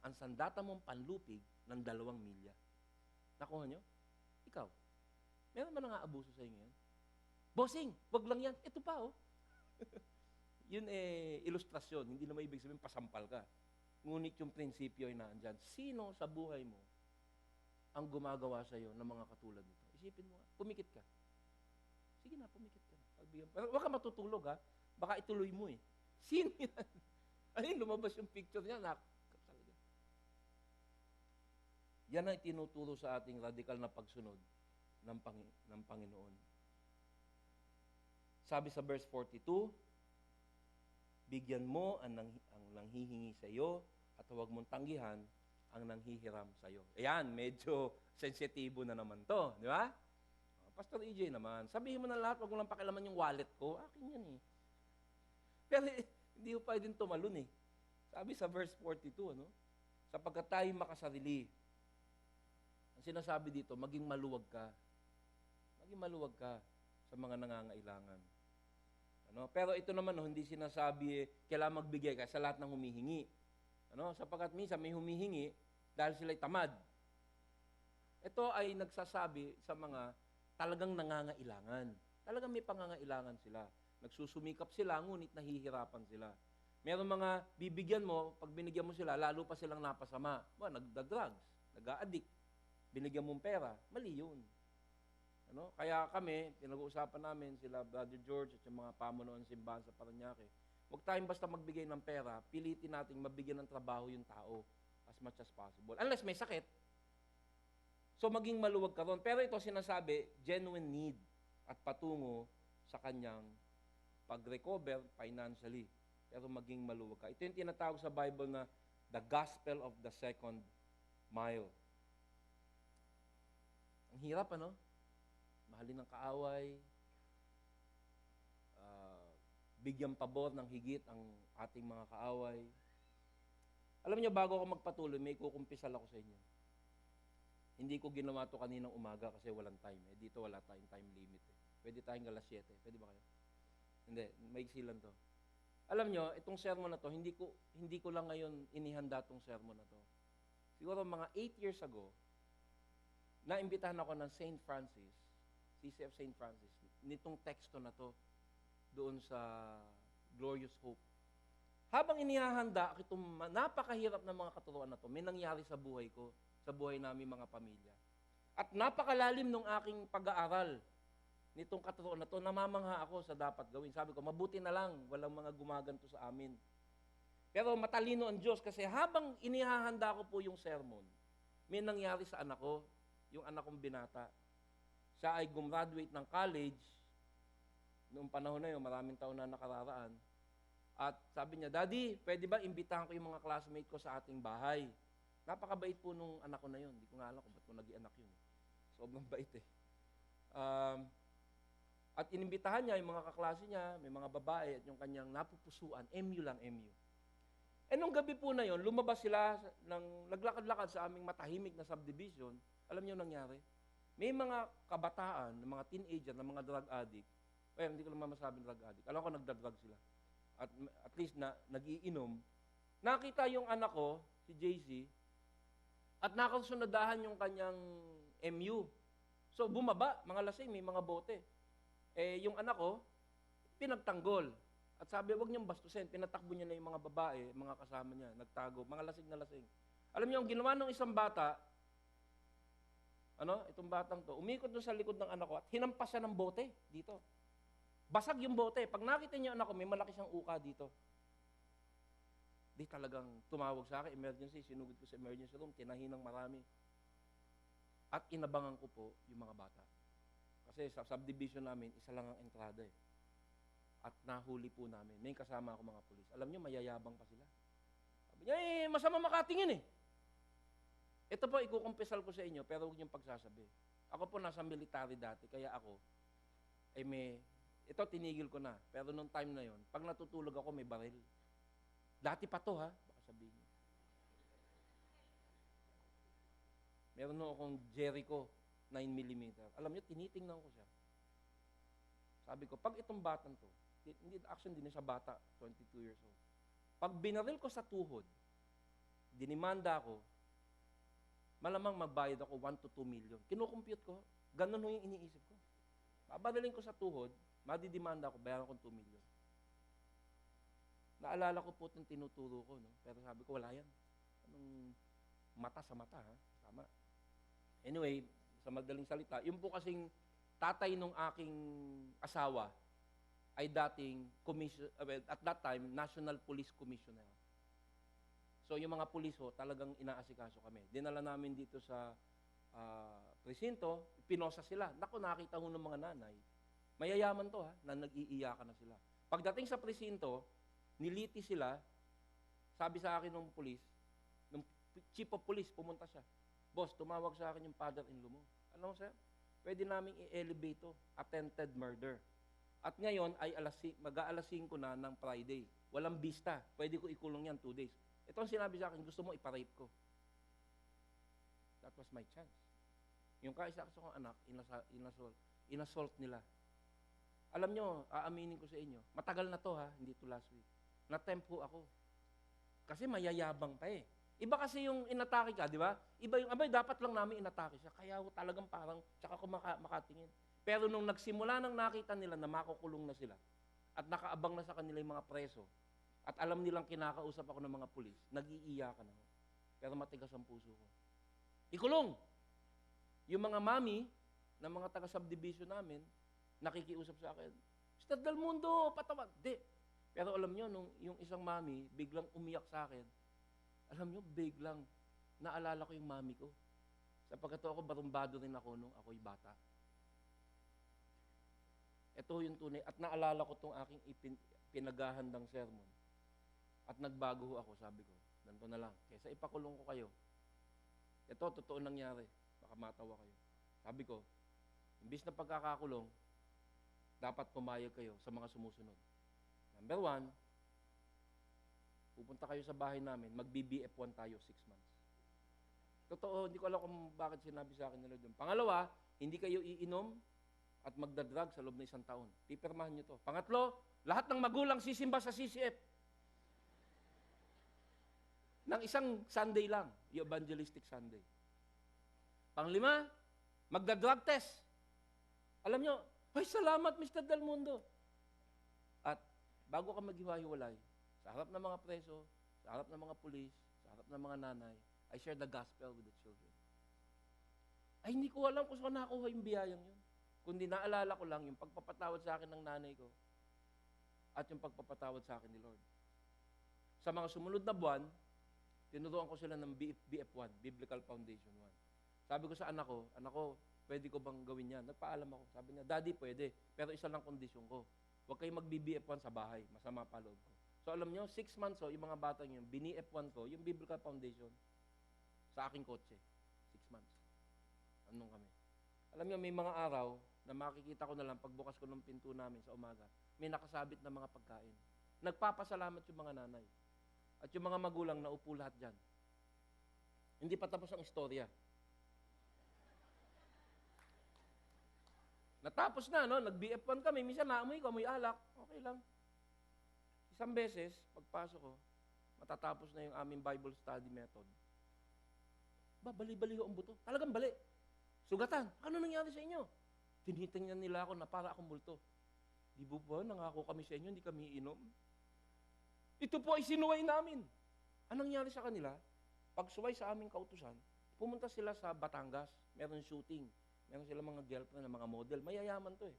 Speaker 1: ang sandata mong panlupig ng 2 milya. Nakuha nyo? Ikaw, meron ba nang-aabuso sa inyo yan? Bossing, wag lang yan. Ito pa, oh. Yun ilustrasyon. Hindi naman ibig sabihin pasampal ka. Ngunit yung prinsipyo ay naandyan. Sino sa buhay mo ang gumagawa sa iyo ng mga katulad nito? Isipin mo, pumikit ka. Sige na, pumikit ka. Pero huwag ka matutulog, ha? Baka ituloy mo, eh. Sino yan? Ayun, lumabas yung picture niya. Yan ang itinuturo sa ating radikal na pagsunod ng Panginoon. Sabi sa verse 42, bigyan mo ang nanghihingi sa iyo at huwag mong tanggihan ang nanghihiram sa iyo. Ayan, medyo sensitibo na naman to, di ba? Pastor EJ naman, sabihin mo na lahat, huwag mo lang pakialaman yung wallet ko. Akin yan eh. Pero hindi mo pwedeng tumalon eh. Sabi sa verse 42, sapagkat tayo makasarili, ang sinasabi dito, maging maluwag ka. Maging maluwag ka sa mga nangangailangan. Pero ito naman, hindi sinasabi, kailangan magbigay ka sa lahat ng humihingi. Sapagkat minsan may humihingi dahil sila'y tamad. Ito ay nagsasabi sa mga talagang nangangailangan. Talagang may pangangailangan sila. Nagsusumikap sila, ngunit nahihirapan sila. Meron mga bibigyan mo, pag binigyan mo sila, lalo pa silang napasama. Nagda-drugs, nag-a-addict. Binigyan mong pera, mali yun. Kaya kami, pinag-uusapan namin sila Brother George at yung mga pamunuan simbahan sa Parañaque. Huwag tayong basta magbigay ng pera, pilitin nating mabigyan ng trabaho yung tao as much as possible. Unless may sakit. So maging maluwag ka ron. Pero ito sinasabi, genuine need at patungo sa kanyang pag-recover financially. Pero maging maluwag ka. Ito yung tinatawag sa Bible na the gospel of the second mile. Ang hirap, mahalin ng kaaway, bigyan pabor ng higit ang ating mga kaaway. Alam niyo, bago ako magpatuloy, may kukumpisal ako sa inyo. Hindi ko ginawa to kaninang umaga kasi walang time. Dito wala tayong time limit. Pwede tayong alas 7. Pwede ba kayo? Hindi, maiksi lang to. Alam niyo, itong sermon na to, hindi ko lang ngayon inihanda itong sermon na to. Siguro mga 8 years ago, naimbitahan ako ng St. Francis, CCF St. Francis, nitong teksto na to, doon sa Glorious Hope. Habang inihahanda itong napakahirap na mga katuruan na to, may nangyari sa buhay ko, sa buhay namin mga pamilya. At napakalalim ng aking pag-aaral nitong katuruan na to, namamangha ako sa dapat gawin. Sabi ko, mabuti na lang, walang mga gumaganto sa amin. Pero matalino ang Diyos kasi habang inihahanda ko po yung sermon, may nangyari sa anak ko, yung anak kong binata. Siya ay gumraduate ng college, noong panahon na yun, maraming taon na nakararaan. At sabi niya, Daddy, pwede ba imbitahan ko yung mga classmate ko sa ating bahay? Napakabait po nung anak ko na yun. Hindi ko nga alam kung ba't ko nag-ianak yun. Sobrang bait eh. At inimbitahan niya yung mga kaklase niya, may mga babae at yung kanyang napupusuan, MU lang, MU. Nung gabi po na yun, lumabas sila, naglakad-lakad sa aming matahimik na subdivision. Alam niyo nangyari? May mga kabataan, mga teenager, mga drug addict, Well, hindi ko naman masabing drug addict. Alam ko nagda-drug sila. At least nagiinom. Nakita yung anak ko, si JC, at nakasunadahan yung kanyang MU. So bumaba, mga lasing, may mga bote. Yung anak ko, pinagtanggol. At sabi, wag niyong bastusin. Pinatakbo niya na yung mga babae, mga kasama niya, nagtago, mga lasing na lasing. Alam niyo, ang ginawa ng isang bata, itong batang to, umikot doon sa likod ng anak ko at hinampas siya ng bote dito. Basag yung bote. Pag nakita niya anak ko, may malaki siyang uka dito. Di talagang tumawag sa akin, emergency, sinugod ko sa emergency room, tinahinang marami. At inabangan ko po yung mga bata. Kasi sa subdivision namin, isa lang ang entrada eh. At nahuli po namin. May kasama ako mga pulis. Alam niyo, mayayabang pa sila. Sabi niya, masama makatingin eh. Ito po, ikukumpisal ko sa inyo, pero huwag niyong pagsasabi. Ako po nasa military dati, kaya ako, ito tinigil ko na. Pero nung time na yon, pag natutulog ako, may baril. Dati pa to ha, baka sabihin niyo. Meron nung akong Jericho 9mm. Alam niyo, tinitingnan ko siya. Sabi ko, pag itong batang to, hindi na siya bata, 22 years old. Pag binaril ko sa tuhod, dinimanda ako, malamang magbayad ako 1 to 2 million. Kinukompute ko, ganun yung iniisip ko. Babarilin ko sa tuhod, madidimanda ako, bayaran ko 2 million. Naalala ko po itong tinuturo ko, no? Pero sabi ko, wala yan. Anong mata sa mata, ha? Tama. Anyway, sa madaling salita, yung po kasing tatay nung aking asawa ay dating at that time, National Police Commissioner. So yung mga pulis ho, talagang inaasikaso kami. Dinala namin dito sa presinto, pinosa sila. Naku, nakita ho ng mga nanay. Mayayaman to ha, na nag-iiyakan na sila. Pagdating sa presinto, niliti sila, sabi sa akin ng pulis, ng chief of police, pumunta siya. Boss, tumawag sa akin yung father-in-law mo. Alam mo sir, pwede naming i-elevate to, attempted murder. At ngayon ay mag-aalas 5 na ng Friday. Walang bista. Pwede ko ikulong yan 2 days. Ito ang sinabi sa akin, gusto mo iparape ko. That was my chance. Yung kaisa ko kong anak, inassault nila. Alam nyo, aaminin ko sa inyo, matagal na to ha, hindi to last week. Na-tempo ako. Kasi mayayabang pa eh. Iba kasi yung inatake ka, di ba? Iba yung, dapat lang namin inatake siya. Kaya talagang parang, tsaka ko makatingin. Pero nung nagsimula nang nakita nila na makukulong na sila, at nakaabang na sa kanila yung mga preso, at alam nilang kinakausap ako ng mga pulis, nag-iiyakan ako. Pero matigas ang puso ko. Ikulong! Yung mga mami, ng mga taga-subdivision namin, nakikiusap sa akin, Mr. Del Mundo, patawag. Di. Pero alam nyo, nung yung isang mami, biglang umiyak sa akin, alam nyo, biglang naalala ko yung mami ko. Sapagkat ako, barumbado rin ako nung ako'y bata. Ito yung tunay. At naalala ko itong aking pinaghahandang sermon. At nagbago ako, sabi ko. Ganito na lang. Kaysa ipakulong ko kayo. Ito, totoo nangyari. Baka matawa kayo. Sabi ko, imbis na pagkakakulong, dapat pumayag kayo sa mga sumusunod. Number 1, pupunta kayo sa bahay namin, mag-BBF1 tayo 6 months. Totoo, hindi ko alam kung bakit sinabi sa akin nila doon. Pangalawa, hindi kayo iinom at magdadrug sa loob ng 1 taon. Pipirmahan nyo to. Pangatlo, lahat ng magulang sisimba sa CCF. Nang isang Sunday lang, yung evangelistic Sunday. Panglima, magdadrug test. Alam nyo, ay salamat Mr. Del Mundo. At bago ka maghiwa-hiwalay, sa harap ng mga preso, sa harap ng mga pulis, sa harap ng mga nanay, I share the gospel with the children. Ay, hindi ko alam kung saan nakuha yung biyayang yun. Kundi naalala ko lang yung pagpapatawad sa akin ng nanay ko at yung pagpapatawad sa akin ni Lord. Sa mga sumunod na buwan, tinuruan ko sila ng BF1, Biblical Foundation 1. Sabi ko sa anak ko, pwede ko bang gawin yan? Nagpaalam ako. Sabi niya, Daddy, pwede. Pero isa lang kondisyon ko. Huwag kayong mag-BF1 sa bahay. Masama pa loob ko. So alam nyo, 6 months yung mga batang yun, bini-F1 ko, yung Biblical Foundation, sa aking kotse. 6 months. Anong kami? Alam nyo, may mga araw na makikita ko na lang pagbukas ko ng pinto namin sa umaga, may nakasabit na mga pagkain. Nagpapasalamat yung mga nanay. At yung mga magulang na upo lahat dyan. Hindi pa tapos ang istorya. Natapos na, no? Nag-BF1 kami. Minsan naamoy ko, amoy alak. Okay lang. Isang beses, pagpasok ko, matatapos na yung aming Bible study method. Bali-bali ko ang buto. Talagang bali. Sugatan. Ano nangyari sa inyo? Tinitingnan nila ako na para akong multo. Di ba nangako kami sa inyo, hindi kami inom? Ito po ay sinuway namin. Anong nangyari sa kanila? Pagsuway sa aming kautusan, pumunta sila sa Batangas. Meron shooting. Meron sila mga girlfriend, mga model. Mayayaman to eh.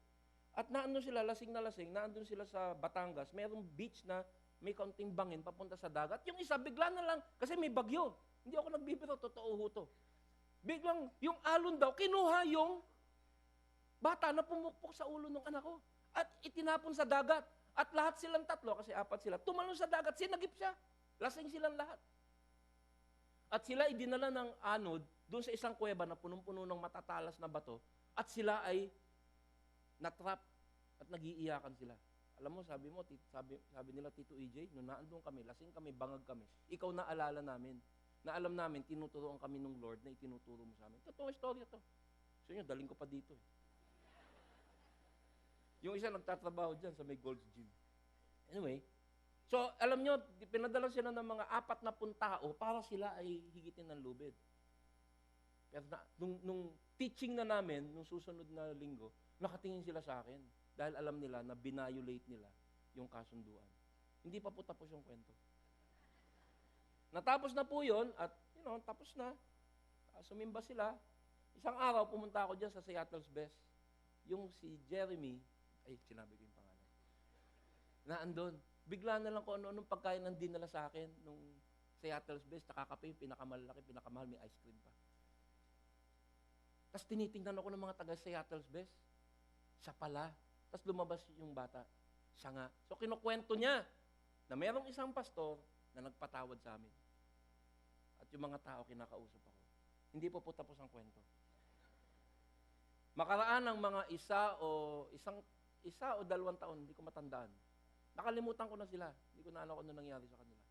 Speaker 1: At naandun sila, lasing na lasing, naandun sila sa Batangas. Merong beach na may kaunting bangin papunta sa dagat. Yung isa, bigla na lang, kasi may bagyo. Hindi ako nagbibiro, totoo ho to. Biglang, yung alon daw, kinuha yung bata na pumukpok sa ulo ng anak ko. At itinapon sa dagat. At lahat silang tatlo, kasi apat sila, tumalon sa dagat, sinagip siya. Lasing silang lahat. At sila idinala ng anod doon sa isang kuweba na punong-puno ng matatalas na bato. At sila ay natrap at nagiiyakan sila. Alam mo, sabi nila, Tito EJ, nung naandun kami, lasing kami, bangag kami, ikaw naalala namin, na alam namin, tinuturoan kami ng Lord na itinuturo mo sa amin. Totoo istorya to. So yun, daling ko pa dito eh. Yung isa nagtatrabaho dyan sa may Gold's Gym. Anyway, so alam nyo, pinadala sila ng mga 40 tao para sila ay higitin ng lubid. Pero nung teaching na namin, nung susunod na linggo, nakatingin sila sa akin dahil alam nila na binayolate nila yung kasunduan. Hindi pa po tapos yung kwento. Natapos na po yun at tapos na. Sumimba sila. Isang araw, pumunta ako dyan sa Seattle's Best. Yung si Jeremy, sinabi ko yung pangalan. Naandun. Bigla na lang kung ano-anong pagkain ang dinala sa akin nung Seattle's Best. Nakakape yung pinakamalaki, pinakamahal, may ice cream pa. Tapos tinitingnan ako ng mga taga Seattle's Best. Siya pala. Tapos lumabas yung bata. Siya nga. So kinukwento niya na mayroong isang pastor na nagpatawad sa amin. At yung mga tao kinakausap ako. Hindi po tapos ang kwento. Makaraan ng mga isa o 2 taon, hindi ko matandaan. Nakalimutan ko na sila. Hindi ko na alam kung ano nangyari sa kanila.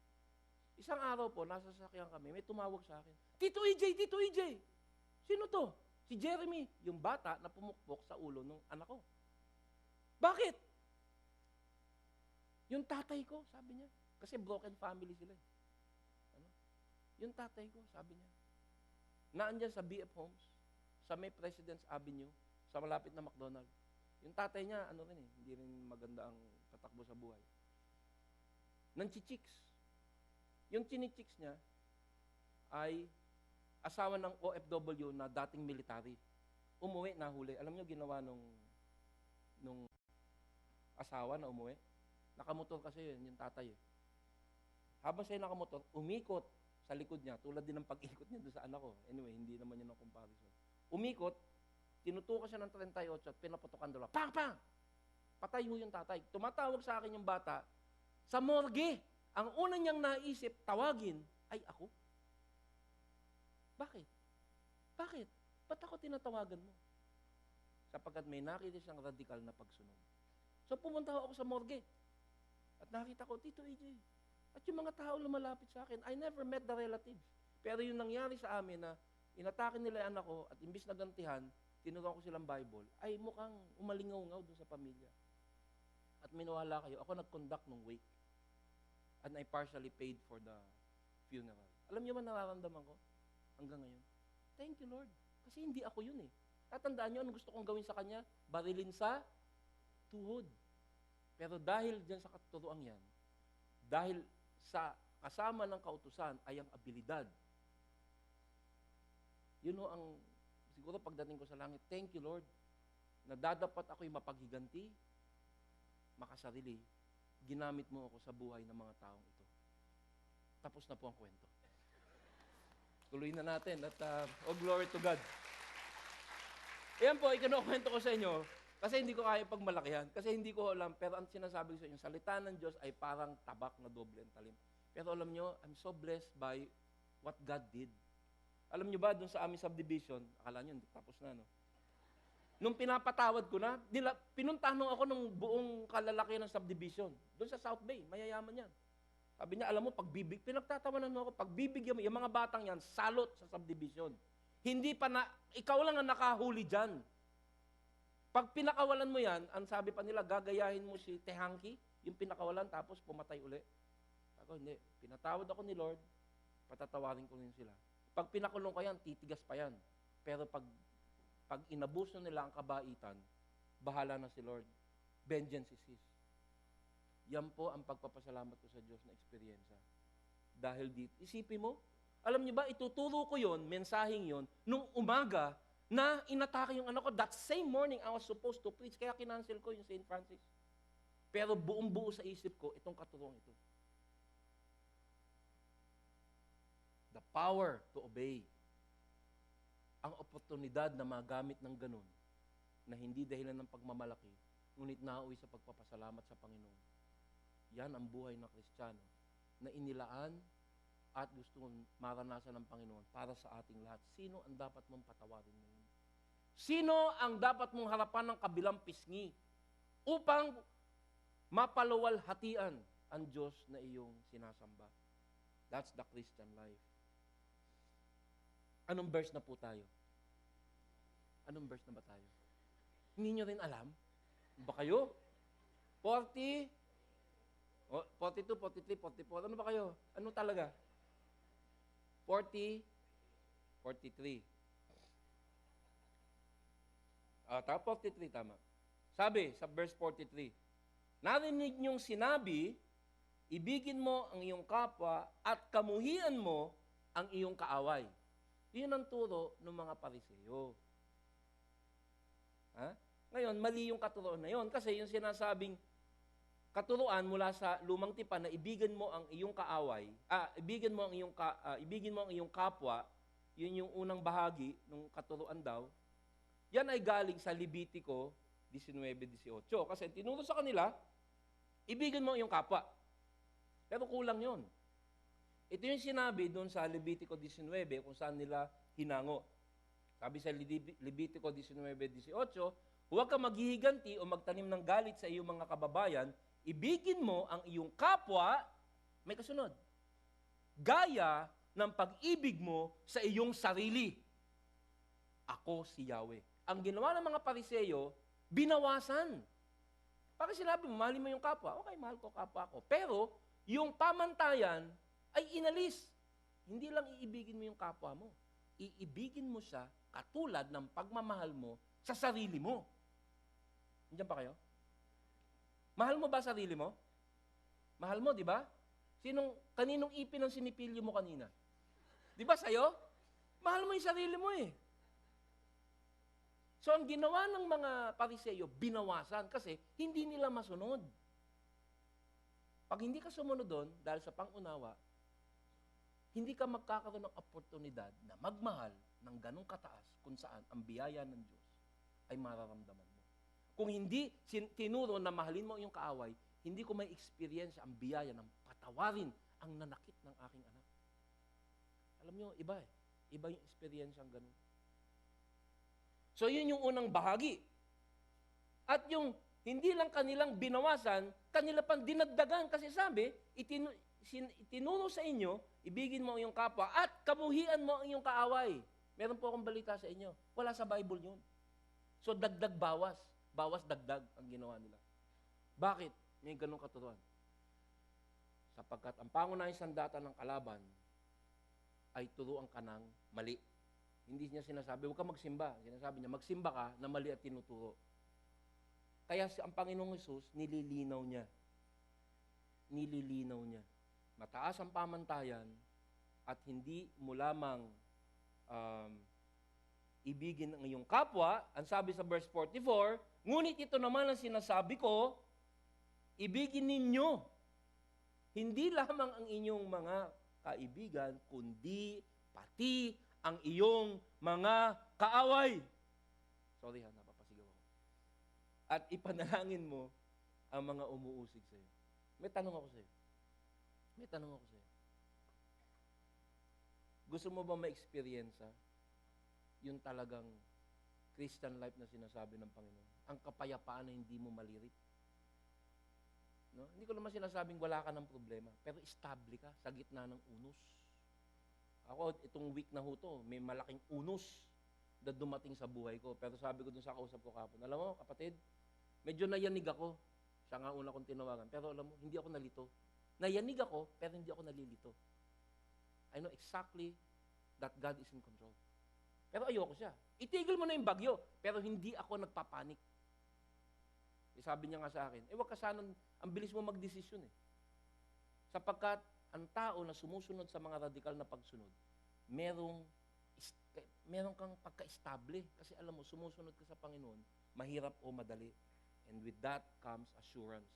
Speaker 1: Isang araw po, nasa sasakyan kami, may tumawag sa akin, Tito EJ! Sino to? Si Jeremy, yung bata na pumukpok sa ulo ng anak ko. Bakit? Yung tatay ko, sabi niya. Kasi broken family sila. Yung tatay ko, sabi niya. Naandyan sa BF Homes, sa may President's Avenue, sa malapit na McDonald's. Yung tatay niya, hindi rin maganda ang tatakbo sa buhay. Nanchichicks. Yung chinichicks niya ay asawa ng OFW na dating military. Umuwi, nahuli. Alam niyo ginawa nung asawa na umuwi? Nakamotor kasi yun, yung tatay. Habang siya nakamotor, umikot sa likod niya, tulad din ng pag-ikot niya doon sa anak ko. Anyway, hindi naman yun ang comparison. Umikot, tinutukan siya ng 38 at pinaputokan doon. Pang! Patay ho yung tatay. Tumatawag sa akin yung bata, sa morgue. Ang una niyang naisip, tawagin, ay ako. Bakit? Ba't ako tinatawagan mo? Sapagkat may nakita siyang radikal na pagsunod. So pumunta ako sa morgue. At nakita ko, Tito EJ. At yung mga tao lumalapit sa akin, I never met the relatives. Pero yung nangyari sa amin na inatake nila yung anak ko at imbis na gantihan, tinuruan ko silang Bible, ay mukhang umalingaw-ngaw dun sa pamilya. At minawala kayo, ako nag-conduct ng wake. And I partially paid for the funeral. Alam niyo man nararamdaman ko? Hanggang ngayon. Thank you, Lord. Kasi hindi ako yun eh. Tatandaan niyo, anong gusto kong gawin sa kanya? Barilin sa tuhod. Pero dahil dyan sa katuruang yan, dahil sa kasama ng kautusan ay ang abilidad. Yun o ang, siguro pagdating ko sa langit, thank you, Lord, na dadapat ako'y mapaghiganti, makasarili, ginamit mo ako sa buhay ng mga taong ito. Tapos na po ang kwento. Tuloy na natin at oh glory to God. Ayan po, ikinukwento ko sa inyo kasi hindi ko kaya pagmalakihan, kasi hindi ko alam, pero ang sinasabi ko sa inyo, salita ng Diyos ay parang tabak na doble ang talim. Pero alam nyo, I'm so blessed by what God did. Alam nyo ba, dun sa aming subdivision, akala nyo, tapos na, no? Nung pinapatawad ko na, pinuntahan ako ng buong kalalaki ng subdivision. Doon sa South Bay, mayayaman yan. Sabi niya, alam mo, pinagtatawanan mo ako, pagbibigyan mo, yung mga batang yan, salot sa subdivision. Hindi pa na, ikaw lang ang nakahuli dyan. Pag pinakawalan mo yan, ang sabi pa nila, gagayahin mo si Tehangki, yung pinakawalan, tapos pumatay uli. Ako, hindi. Pinatawad ako ni Lord, patatawarin ko rin sila. Pag pinakulong ka yan, titigas pa yan. Pero pag inabuso nila ang kabaitan, bahala na si Lord. Vengeance is His. Yan po ang pagpapasalamat ko sa Diyos na eksperyensya. Dahil dito, isipin mo, alam niyo ba, ituturo ko yon, mensaheng yon, nung umaga na inatake yung anak ko. That same morning, I was supposed to preach, kaya kinancel ko yung St. Francis. Pero buong-buo sa isip ko, itong katuruan ito. The power to obey. Ang oportunidad na magamit ng ganun, na hindi dahilan ng pagmamalaki, ngunit nauwi sa pagpapasalamat sa Panginoon. Yan ang buhay ng Kristiyano, na inilaan at gusto maranasan ng Panginoon para sa ating lahat. Sino ang dapat mong patawarin ngayon? Sino ang dapat mong harapan ng kabilang pisngi upang mapaluwalhatian ang Diyos na iyong sinasamba? That's the Christian life. Anong verse na po tayo? Anong verse na ba tayo? Hindi nyo rin alam? Ba kayo? 40, 42, 43, 44. Ano ba kayo? Ano talaga? 40, 43. Tama, 43, tama. Sabi sa verse 43, narinig niyong sinabi, ibigin mo ang iyong kapwa at kamuhian mo ang iyong kaaway. Yun ang turo ng mga Pariseo. Ngayon, mali yung katuroan na yun kasi yung sinasabing katuruan mula sa lumang tipan na ibigin mo ang iyong kaaway, ibigin mo ang iyong kapwa, yun yung unang bahagi ng katuruan daw. Yan ay galing sa Levitico 19:18. Kasi tinuro sa kanila, ibigin mo ang iyong kapwa. Pero kulang yun. Ito yung sinabi doon sa Levitico 19 kung saan nila hinango. Sabi sa Levitico 19:18, huwag ka maghihiganti o magtanim ng galit sa iyong mga kababayan, ibigin mo ang iyong kapwa, may kasunod, gaya ng pag-ibig mo sa iyong sarili. Ako si Yahweh. Ang ginawa ng mga Pariseo, binawasan. Bakit sinabi mo, mahalin mo yung kapwa? Okay, mahal ko kapwa ko. Pero, yung pamantayan ay inalis. Hindi lang iibigin mo yung kapwa mo. Iibigin mo siya katulad ng pagmamahal mo sa sarili mo. Nandiyan pa kayo? Mahal mo ba sarili mo? Mahal mo, di ba? Kaninong ipin ang sinipilyo mo kanina? Di ba sa'yo? Mahal mo yung sarili mo eh. So, ang ginawa ng mga Pariseo, binawasan kasi hindi nila masunod. Pag hindi ka sumunod doon, dahil sa pangunawa, hindi ka magkakaroon ng oportunidad na magmahal ng ganong kataas kung saan ang biyaya ng Diyos ay mararamdaman mo. Kung hindi tinuro na mahalin mo yung kaaway, hindi ko may experience ang biyaya ng patawarin ang nanakit ng aking anak. Alam nyo, iba eh. Iba yung experience ang ganun. So, yun yung unang bahagi. At yung hindi lang kanilang binawasan, kanila pang dinagdagan. Kasi sabi, itinuro sa inyo, ibigin mo ang iyong kapwa at kamuhian mo ang iyong kaaway. Meron po akong balita sa inyo. Wala sa Bible yun. So, dagdag bawas. Bawas dagdag ang ginawa nila. Bakit? May ganong katuruan. Sapagkat ang pangunahing sandata ng kalaban ay turuan ka ng mali. Hindi niya sinasabi, huwag ka magsimba. Sinasabi niya, magsimba ka na mali at tinuturo. Kaya ang Panginoong Hesus, nililinaw niya. Nililinaw niya. Mataas ang pamantayan at hindi mo lamang ibigin ang iyong kapwa. Ang sabi sa verse 44, ngunit ito naman ang sinasabi ko, ibigin ninyo. Hindi lamang ang inyong mga kaibigan, kundi pati ang iyong mga kaaway. Sorry napapasigaw ako. At ipanalangin mo ang mga umuusig sa'yo. May tanong ako sa'yo. Gusto mo ba ma-experience yung talagang Christian life na sinasabi ng Panginoon? Ang kapayapaan na hindi mo malirit. No? Hindi ko naman sinasabing wala ka ng problema, pero estable ka sa gitna ng unos. Ako, itong week na ho to, may malaking unos. na dumating sa buhay ko. Pero sabi ko dun sa kausap ko kapon, alam mo, kapatid, medyo nayanig ako. Siya nga una kong tinawagan. Pero alam mo, hindi ako nalito. Nayanig ako, pero hindi ako nalilito. I know exactly that God is in control. Pero ayoko siya. Itigil mo na yung bagyo, pero hindi ako nagpapanik. Sabi niya nga sa akin, wag ka sana, ang bilis mo magdesisyon eh. Sapagkat ang tao na sumusunod sa mga radikal na pagsunod, meron kang pagka-estable. Kasi alam mo, sumusunod ka sa Panginoon, mahirap o madali. And with that comes assurance.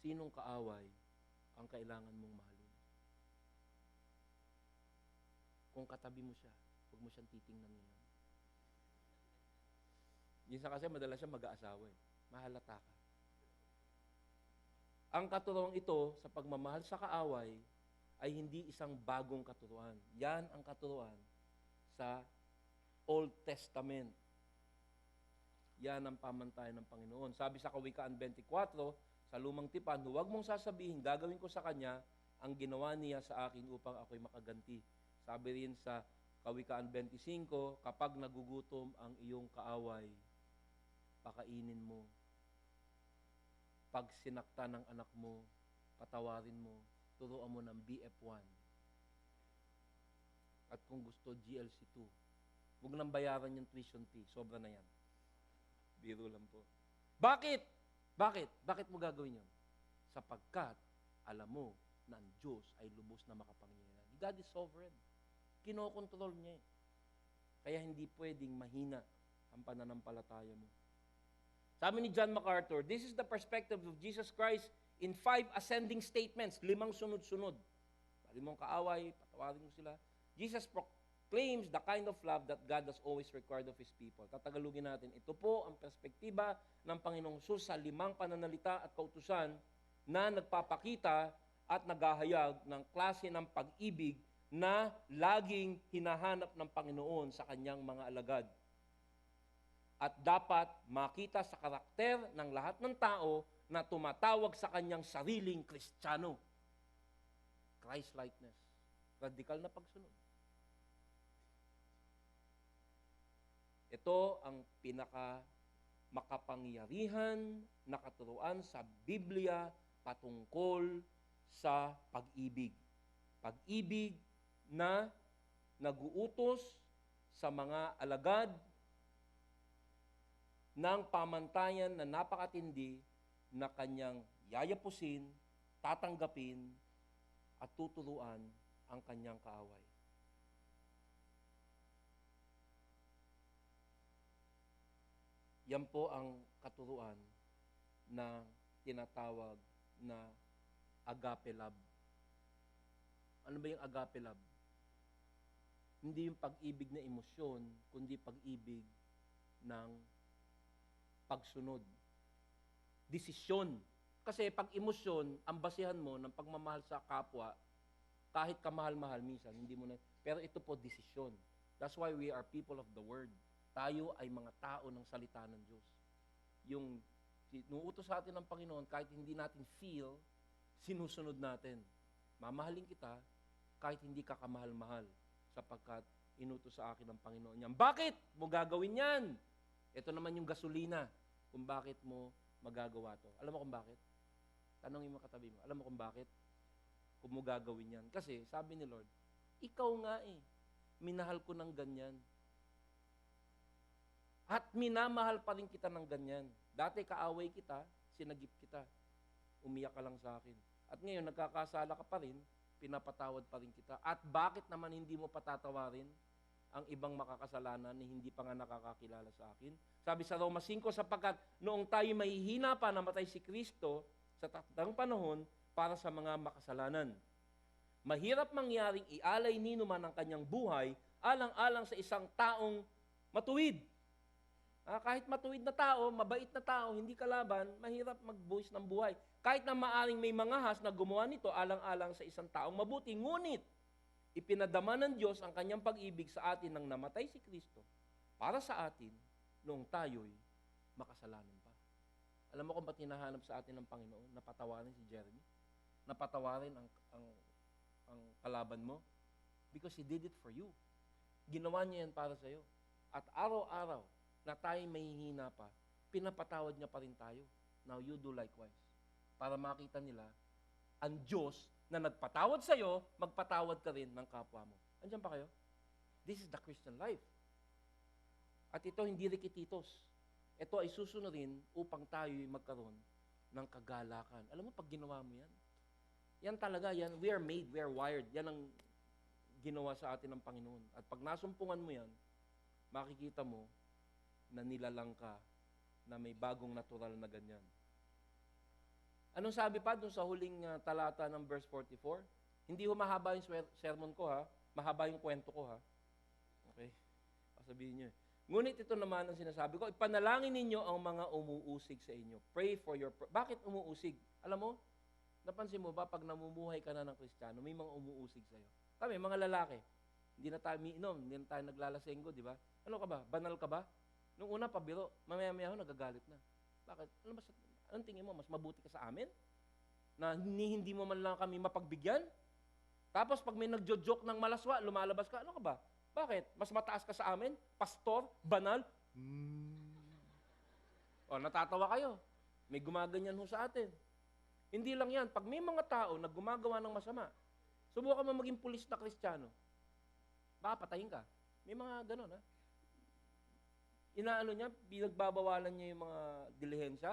Speaker 1: Sinong kaaway ang kailangan mong mahalin? Kung katabi mo siya, huwag mo siyang titingnan ngayon. Minsan kasi madalas siya mag-aasawa eh. Mahalata ka. Ang katuruan ito sa pagmamahal sa kaaway ay hindi isang bagong katuruan. Yan ang katuruan sa Old Testament. Yan ang pamantayan ng Panginoon. Sabi sa Kawikaan 24, sa Lumang Tipan, huwag mong sasabihin, gagawin ko sa Kanya ang ginawa niya sa akin upang ako'y makaganti. Sabi rin sa Kawikaan 25, kapag nagugutom ang iyong kaaway, pakainin mo. Pag sinakta ng anak mo, patawarin mo, turuan mo ng BF1. At kung gusto, GLC2. Huwag nang bayaran yung tuition fee. Sobra na yan. Biro lang po. Bakit? Bakit mo gagawin yun? Sapagkat, alam mo na ang Diyos ay lubos na makapangyarihan. God is sovereign. Kinokontrol niya eh. Kaya hindi pwedeng mahina ang pananampalataya mo. Sabi ni John MacArthur, this is the perspective of Jesus Christ in 5 ascending statements, 5 sunod-sunod. Pwede mong kaaway, patawarin mo sila. Jesus proclaims the kind of love that God has always required of His people. Tatagalugin natin, ito po ang perspektiba ng Panginoong Hesus sa 5 pananalita at kautusan na nagpapakita at naghahayag ng klase ng pag-ibig na laging hinahanap ng Panginoon sa kanyang mga alagad. At dapat makita sa karakter ng lahat ng tao na tumatawag sa kanyang sariling Kristiyano. Christ-likeness. Radikal na pagsunod. Ito ang makapangyarihan na katuruan sa Biblia patungkol sa pag-ibig. Pag-ibig na naguutos sa mga alagad ng pamantayan na napakatindi na kanyang yayapusin, tatanggapin, at tuturuan ang kanyang kaaway. Yan po ang katuruan na tinatawag na agape love. Ano ba yung agape love? Hindi yung pag-ibig na emosyon, kundi pag-ibig ng pagsunod. Desisyon. Kasi pag emosyon, ang basihan mo ng pagmamahal sa kapwa, kahit kamahal-mahal minsan, hindi mo na, pero ito po desisyon. That's why we are people of the word. Tayo ay mga tao ng salita ng Diyos. Yung nuutos sa atin ng Panginoon, kahit hindi natin feel, sinusunod natin. Mamahalin kita, kahit hindi ka kamahal-mahal, sapagkat inutos sa akin ng Panginoon yan. Bakit mo gagawin yan? Ito naman yung gasolina kung bakit mo magagawa to. Alam mo kung bakit? Tanongin mo katabi mo. Alam mo kung bakit? Kung mo gagawin yan. Kasi sabi ni Lord, ikaw nga minahal ko ng ganyan. At minamahal pa rin kita ng ganyan. Dati kaaway kita, sinagip kita. Umiyak ka lang sa akin. At ngayon, nagkakasala ka pa rin, pinapatawad pa rin kita. At bakit naman hindi mo patatawarin ang ibang makakasalanan na hindi pa nga nakakakilala sa akin? Sabi sa Roma 5, sapagkat noong tayo mahihina pa, namatay si Kristo sa takdang panahon para sa mga makasalanan. Mahirap mangyaring ialay ni numan ang kanyang buhay alang-alang sa isang taong matuwid. Kahit matuwid na tao, mabait na tao, hindi kalaban, mahirap magbuhis ng buhay. Kahit na maaring may mga has na gumawa nito alang-alang sa isang taong mabuti, ngunit ipinadama ng Diyos ang kanyang pag-ibig sa atin nang namatay si Kristo para sa atin noong tayo'y makasalanan pa. Alam mo kung ba't hinahanap sa atin ng Panginoon? Napatawarin si Jeremy? Napatawarin ang kalaban mo? Because He did it for you. Ginawa niya yan para sa'yo. At araw-araw na tayo mahihina pa, pinapatawad niya pa rin tayo. Now you do likewise. Para makita nila, ang Diyos na nagpatawad sa'yo, magpatawad ka rin ng kapwa mo. Andiyan pa kayo? This is the Christian life. At ito hindi rikititos. Ito ay susunodin upang tayo magkaroon ng kagalakan. Alam mo, pag ginawa mo yan, yan talaga, yan, we are made, we are wired. Yan ang ginawa sa atin ng Panginoon. At pag nasumpungan mo yan, makikita mo na nilalang ka na may bagong natural na ganyan. Anong sabi pa dun sa huling talata ng verse 44? Hindi ho mahaba yung sermon ko ha, mahaba yung kwento ko ha. Okay? Sabihin niyo. Ngunit ito naman ang sinasabi ko, ipanalangin ninyo ang mga umuusig sa inyo. Pray for your... Bakit umuusig? Alam mo, napansin mo ba, pag namumuhay ka na ng Kristiyano, may mga umuusig sa'yo. Kami, mga lalaki, hindi na tayo miinom, hindi na tayo naglalasenggo, di ba? Ano ka ba? Banal ka ba? Nung una, pabiro. Mamaya-maya ho, nagagalit na. Bakit? Anong tingin mo? Mas mabuti ka sa amin? Na hindi mo man lang kami mapagbigyan? Tapos pag may nagjo-joke ng malaswa, lumalabas ka, ano ka ba? Bakit? Mas mataas ka sa amin? Pastor? Banal? O, natatawa kayo. May gumaganyan ho sa atin. Hindi lang yan. Pag may mga tao na gumagawa ng masama, subukan mo maging pulis na Kristiyano. Baka patayin ka. May mga ganon, ha? Inaano niya, pinagbabawalan niya yung mga dilihensya.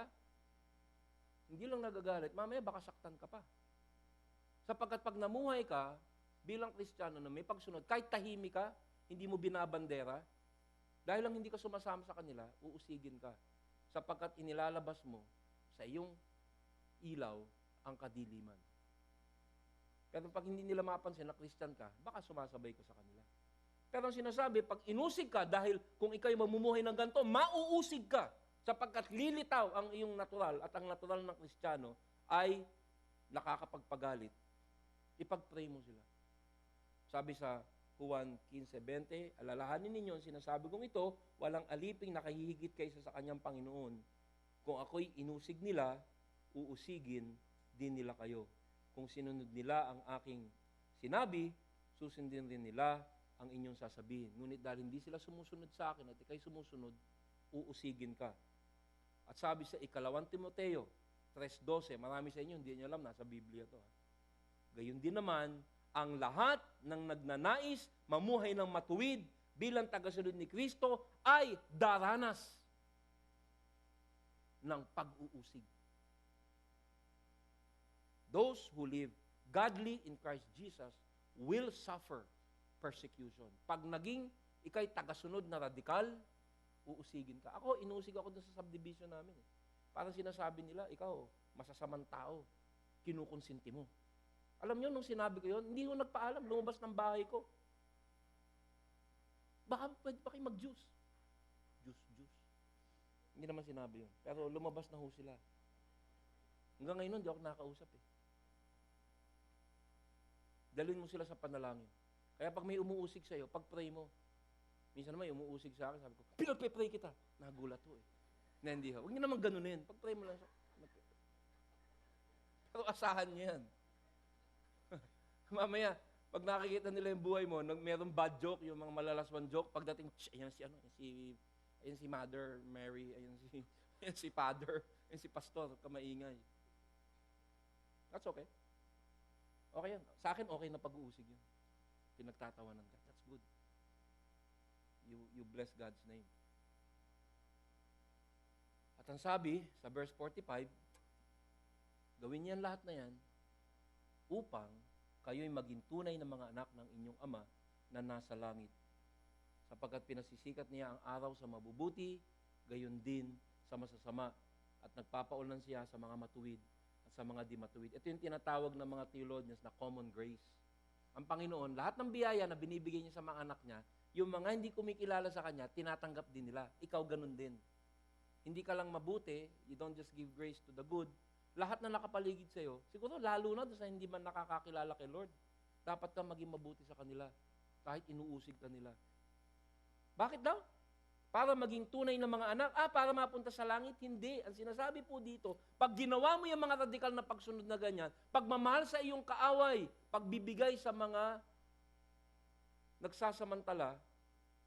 Speaker 1: Hindi lang nagagalit. Mamaya baka saktan ka pa. Sapagkat pag namuhay ka, bilang Kristiyano na may pagsunod, kahit tahimik ka, hindi mo binabandera, dahil lang hindi ka sumasama sa kanila, uusigin ka. Sapagkat inilalabas mo sa iyong ilaw ang kadiliman. Pero pag hindi nila mapansin na Christian ka, baka sumasabay ka sa kanila. Pero ang sinasabi, pag inusig ka, dahil kung ikaw'y mamumuhay ng ganito, mauusig ka. Sapagkat lilitaw ang iyong natural at ang natural ng Kristiyano ay nakakapagpagalit. Ipag-pray mo sila. Sabi sa Juan 15:20, alalahanin ninyo ang sinasabi kong ito, walang aliping nakahihigit kaysa sa kanyang Panginoon. Kung ako'y inusig nila, uusigin din nila kayo. Kung sinunod nila ang aking sinabi, susundin rin nila ang inyong sasabihin. Ngunit dahil hindi sila sumusunod sa akin at ikay sumusunod, uusigin ka. At sabi sa 2 Timoteo 3:12, marami sa inyo, hindi nyo alam, nasa Biblia to. Gayon din naman, ang lahat ng nagnanais mamuhay ng matuwid bilang tagasunod ni Kristo ay daranas ng pag-uusig. Those who live godly in Christ Jesus will suffer persecution. Pag naging ikay tagasunod na radikal, uusigin ka. Ako, inuusig ako dun sa subdivision namin. Parang sinasabi nila, ikaw, masasamang tao, kinukonsinti mo. Alam niyo, nung sinabi ko yun, hindi ko nagpaalam, lumabas ng bahay ko. Baka pwede pa kayo mag-juice. Juice. Hindi naman sinabi yun. Pero lumabas na ho sila. Hanggang ngayon, hindi ako nakausap eh. Dalhin mo sila sa panalangin. Kaya pag may umuusig sa'yo, pag-pray mo. Minsan naman, may umuusig sa akin, sabi ko, pinag-pray kita. Nagulat ho eh. Na hindi ho. Huwag niyo naman ganunin. Pag-pray mo lang siya. Pero asahan niyo yan. Mamaya, pag nakikita nila yung buhay mo, merong bad joke, yung mga malalaswan joke, pagdating, ayan si Mother Mary, ayan si Father, ayan si Pastor, kamaingay. That's okay. Okay yan. Sa akin, okay na pag-uusig yun. Pinagtatawanan ka. That's good. You bless God's name. At ang sabi, sa verse 45, gawin niyan lahat na yan upang kayo'y maging tunay na mga anak ng inyong Ama na nasa langit. Sapagkat pinasisikat niya ang araw sa mabubuti, gayon din sa masasama. At nagpapaulan siya sa mga matuwid at sa mga di matuwid. Ito yung tinatawag ng mga theologians na common grace. Ang Panginoon, lahat ng biyaya na binibigay niya sa mga anak niya, yung mga hindi kumikilala sa Kanya, tinatanggap din nila. Ikaw ganun din. Hindi ka lang mabuti, you don't just give grace to the good. Lahat na nakapaligid sa'yo, siguro lalo na sa hindi man nakakakilala kay Lord, dapat kang maging mabuti sa kanila, kahit inuusig ka nila. Bakit daw? Para maging tunay na mga anak? Para mapunta sa langit? Hindi. Ang sinasabi po dito, pag ginawa mo yung mga radikal na pagsunod na ganyan, pagmamahal sa iyong kaaway, pagbibigay sa mga nagsasamantala,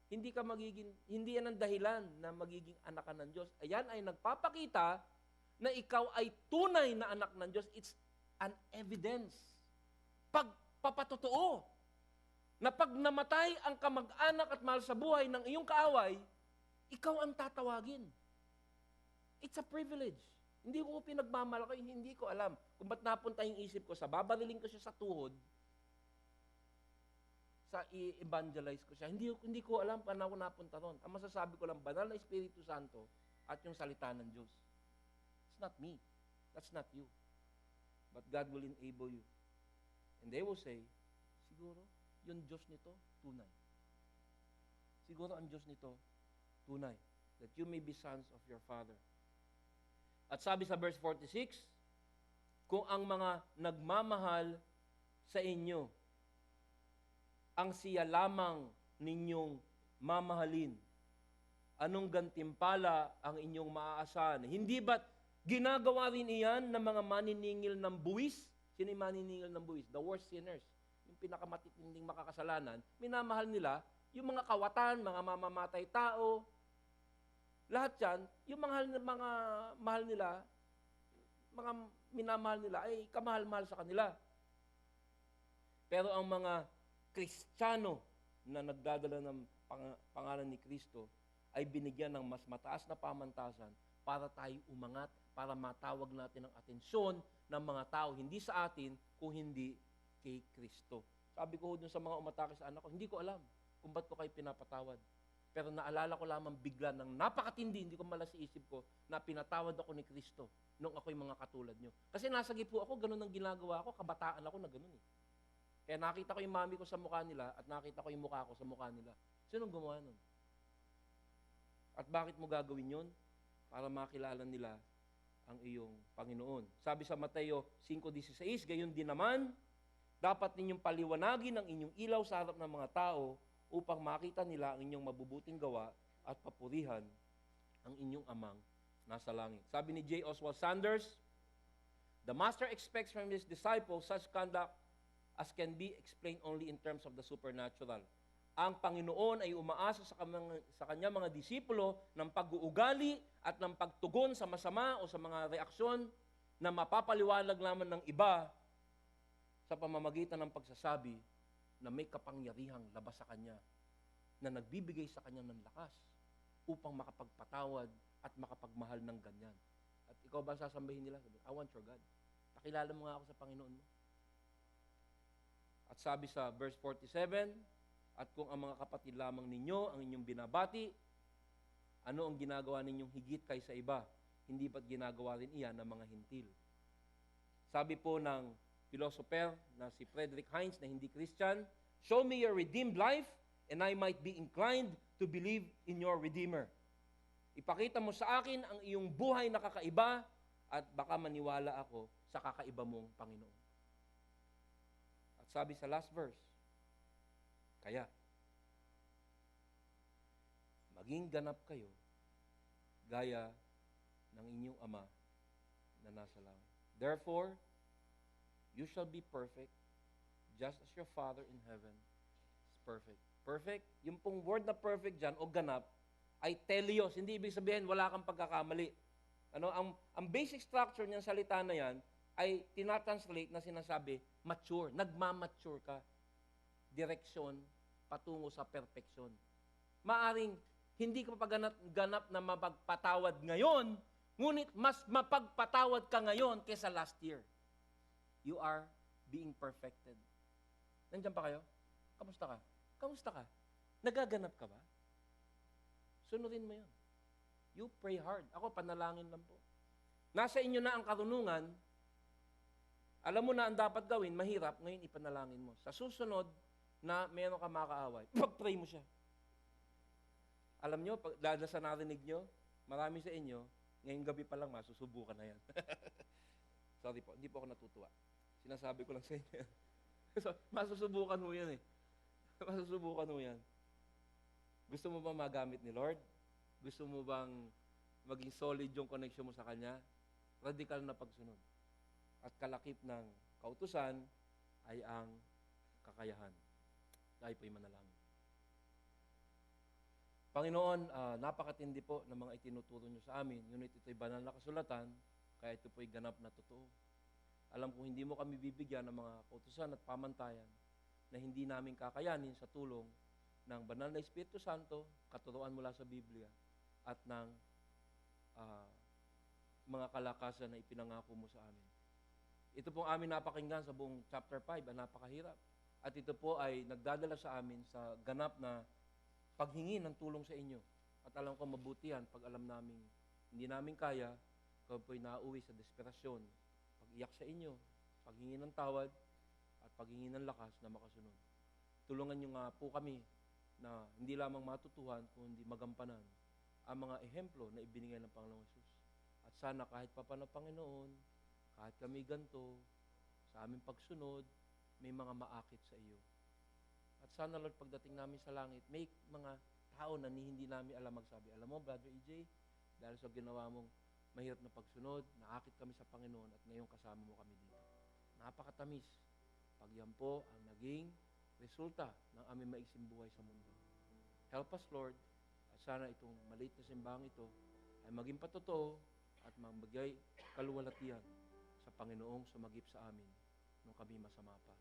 Speaker 1: hindi yan ang dahilan na magiging anak ka ng Diyos. Ayan ay nagpapakita na ikaw ay tunay na anak ng Diyos. It's an evidence. Pagpapatotoo na pag namatay ang kamag-anak at mahal sa buhay ng iyong kaaway, ikaw ang tatawagin. It's a privilege. Hindi ko pinagmamalaki, hindi ko alam kung ba't napunta yung isip ko sa babariling ko siya sa tuhod, sa i-evangelize ko siya. Hindi ko alam paano ako napunta ron. Ang masasabi ko lang, banal na Espiritu Santo at yung salita ng Diyos. It's not me. That's not you. But God will enable you. And they will say, siguro, yung Diyos nito, tunay. Siguro ang Diyos nito, tunay. That you may be sons of your Father. At sabi sa verse 46, kung ang mga nagmamahal sa inyo, ang siya lamang ninyong mamahalin, anong gantimpala ang inyong maaasahan? Hindi ba't ginagawa rin iyan ng mga maniningil ng buwis? Sino yung maniningil ng buwis? The worst sinners. Yung pinakamatitinding makakasalanan, minamahal nila yung mga kawatan, mga mamamatay tao. Lahat yan, yung mga mahal nila, mga minamahal nila, ay kamahal-mahal sa kanila. Pero ang mga Kristiyano na nagdadala ng pangalan ni Kristo ay binigyan ng mas mataas na pamantasan para tayo umangat, para matawag natin ang atensyon ng mga tao, hindi sa atin, kung hindi kay Kristo. Sabi ko dun sa mga umatake sa anak ko, hindi ko alam kung ba't ko kayo pinapatawad. Pero naalala ko lamang bigla ng napakatindi, hindi ko malas sa isip ko, na pinatawad ako ni Kristo nung ako'y mga katulad nyo. Kasi nasa gipo ako, ganun ang ginagawa ko, kabataan ako na ganun eh. Kaya nakita ko yung mami ko sa mukha nila at nakita ko yung mukha ko sa mukha nila. Sinong gumawa nun? At bakit mo gagawin yun? Para makilala nila ang iyong Panginoon. Sabi sa Mateo 5:16, gayon din naman, dapat ninyong paliwanagin ang inyong ilaw sa harap ng mga tao upang makita nila ang inyong mabubuting gawa at papurihan ang inyong amang nasa langit. Sabi ni J. Oswald Sanders, the Master expects from his disciples such conduct as can be explained only in terms of the supernatural. Ang Panginoon ay umaasa sa kanyang mga disipulo ng pag-uugali at ng pagtugon sa masama o sa mga reaksyon na mapapaliwanag lamang ng iba sa pamamagitan ng pagsasabi na may kapangyarihang labas sa kanya, na nagbibigay sa kanya ng lakas upang makapagpatawad at makapagmahal ng ganyan. At ikaw ba sasambahin nila? I want your God. Pakilala mo nga ako sa Panginoon mo. At sabi sa verse 47, at kung ang mga kapatid lamang ninyo ang inyong binabati, ano ang ginagawa ninyong higit kaysa iba? Hindi ba't ginagawa rin iyan ng mga hintil? Sabi po ng philosopher na si Frederick Hines na hindi Christian, show me your redeemed life and I might be inclined to believe in your Redeemer. Ipakita mo sa akin ang iyong buhay na kakaiba at baka maniwala ako sa kakaiba mong Panginoon. At sabi sa last verse, kaya, maging ganap kayo gaya ng inyong Ama na nasa langit. Therefore, you shall be perfect just as your Father in heaven is perfect. Perfect, yung pong word na perfect dyan o ganap ay teleos. Hindi ibig sabihin wala kang pagkakamali. Ang basic structure niyang salita na yan ay tinatranslate na sinasabi, mature. Nagmamature ka. Direksyon patungo sa perfection. Maaring hindi ka ganap na mapagpatawad ngayon, ngunit mas mapagpatawad ka ngayon kaysa last year. You are being perfected. Nandiyan pa kayo? Kamusta ka? Kamusta ka? Nagaganap ka ba? Sunodin mo yun. You pray hard. Ako, panalangin lang po. Nasa inyo na ang karunungan. Alam mo na ang dapat gawin, mahirap, ngayon ipanalangin mo. Sa susunod na meron ka makaaway, pag-pray mo siya. Alam nyo, dahil sa narinig nyo, marami sa inyo, ngayong gabi pa lang, masusubukan na yan. Sorry po, hindi po ako natutuwa. Sinasabi ko lang sa inyo. So, masusubukan mo yan eh. Masusubukan mo yan. Gusto mo ba magamit ni Lord? Gusto mo bang maging solid yung connection mo sa Kanya? Radikal na pagsunod. At kalakip ng kautusan ay ang kakayahan. Tayo po'y manalangin. Panginoon, napakatindi po ng mga itinuturo nyo sa amin. Ngunit ito'y banal na kasulatan, kaya ito po'y ganap na totoo. Alam kong hindi mo kami bibigyan ng mga kautusan at pamantayan na hindi namin kakayanin sa tulong ng banal na Espiritu Santo, katuruan mula sa Biblia, at ng mga kalakasan na ipinangako mo sa amin. Ito pong amin napakinggan sa buong chapter 5, ang napakahirap. At ito po ay nagdadala sa amin sa ganap na paghingi ng tulong sa inyo. At alam ko mabuti yan pag alam namin hindi namin kaya, kung po'y nauwi sa desperasyon, pag-iyak sa inyo, paghingi ng tawad, at paghingi ng lakas na makasunod. Tulungan nyo nga po kami na hindi lamang matutuhan, kundi magampanan ang mga ehemplo na ibinigay ng Panginoong Hesus. At sana kahit papano, Panginoon, kahit kami ganito, sa aming pagsunod, may mga maakit sa iyo. At sana, Lord, pagdating namin sa langit, may mga tao na hindi namin alam magsabi, alam mo, Brother EJ, dahil sa ginawa mong mahirap na pagsunod, naakit kami sa Panginoon at ngayon kasama mo kami dito. Napakatamis. Pag yan po ang naging resulta ng aming maiksing buhay sa mundo. Help us, Lord, at sana itong maliit na simbahang ito ay maging patotoo at magbigay kaluwalhatian sa Panginoong sumagip sa amin nung kami masama pa.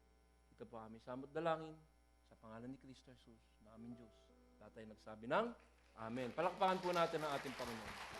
Speaker 1: Ito po aming samot dalangin sa pangalan ni Kristo Jesus na aming Diyos. Tatay nagsabi ng Amen. Palakpakan po natin ang ating Panginoon.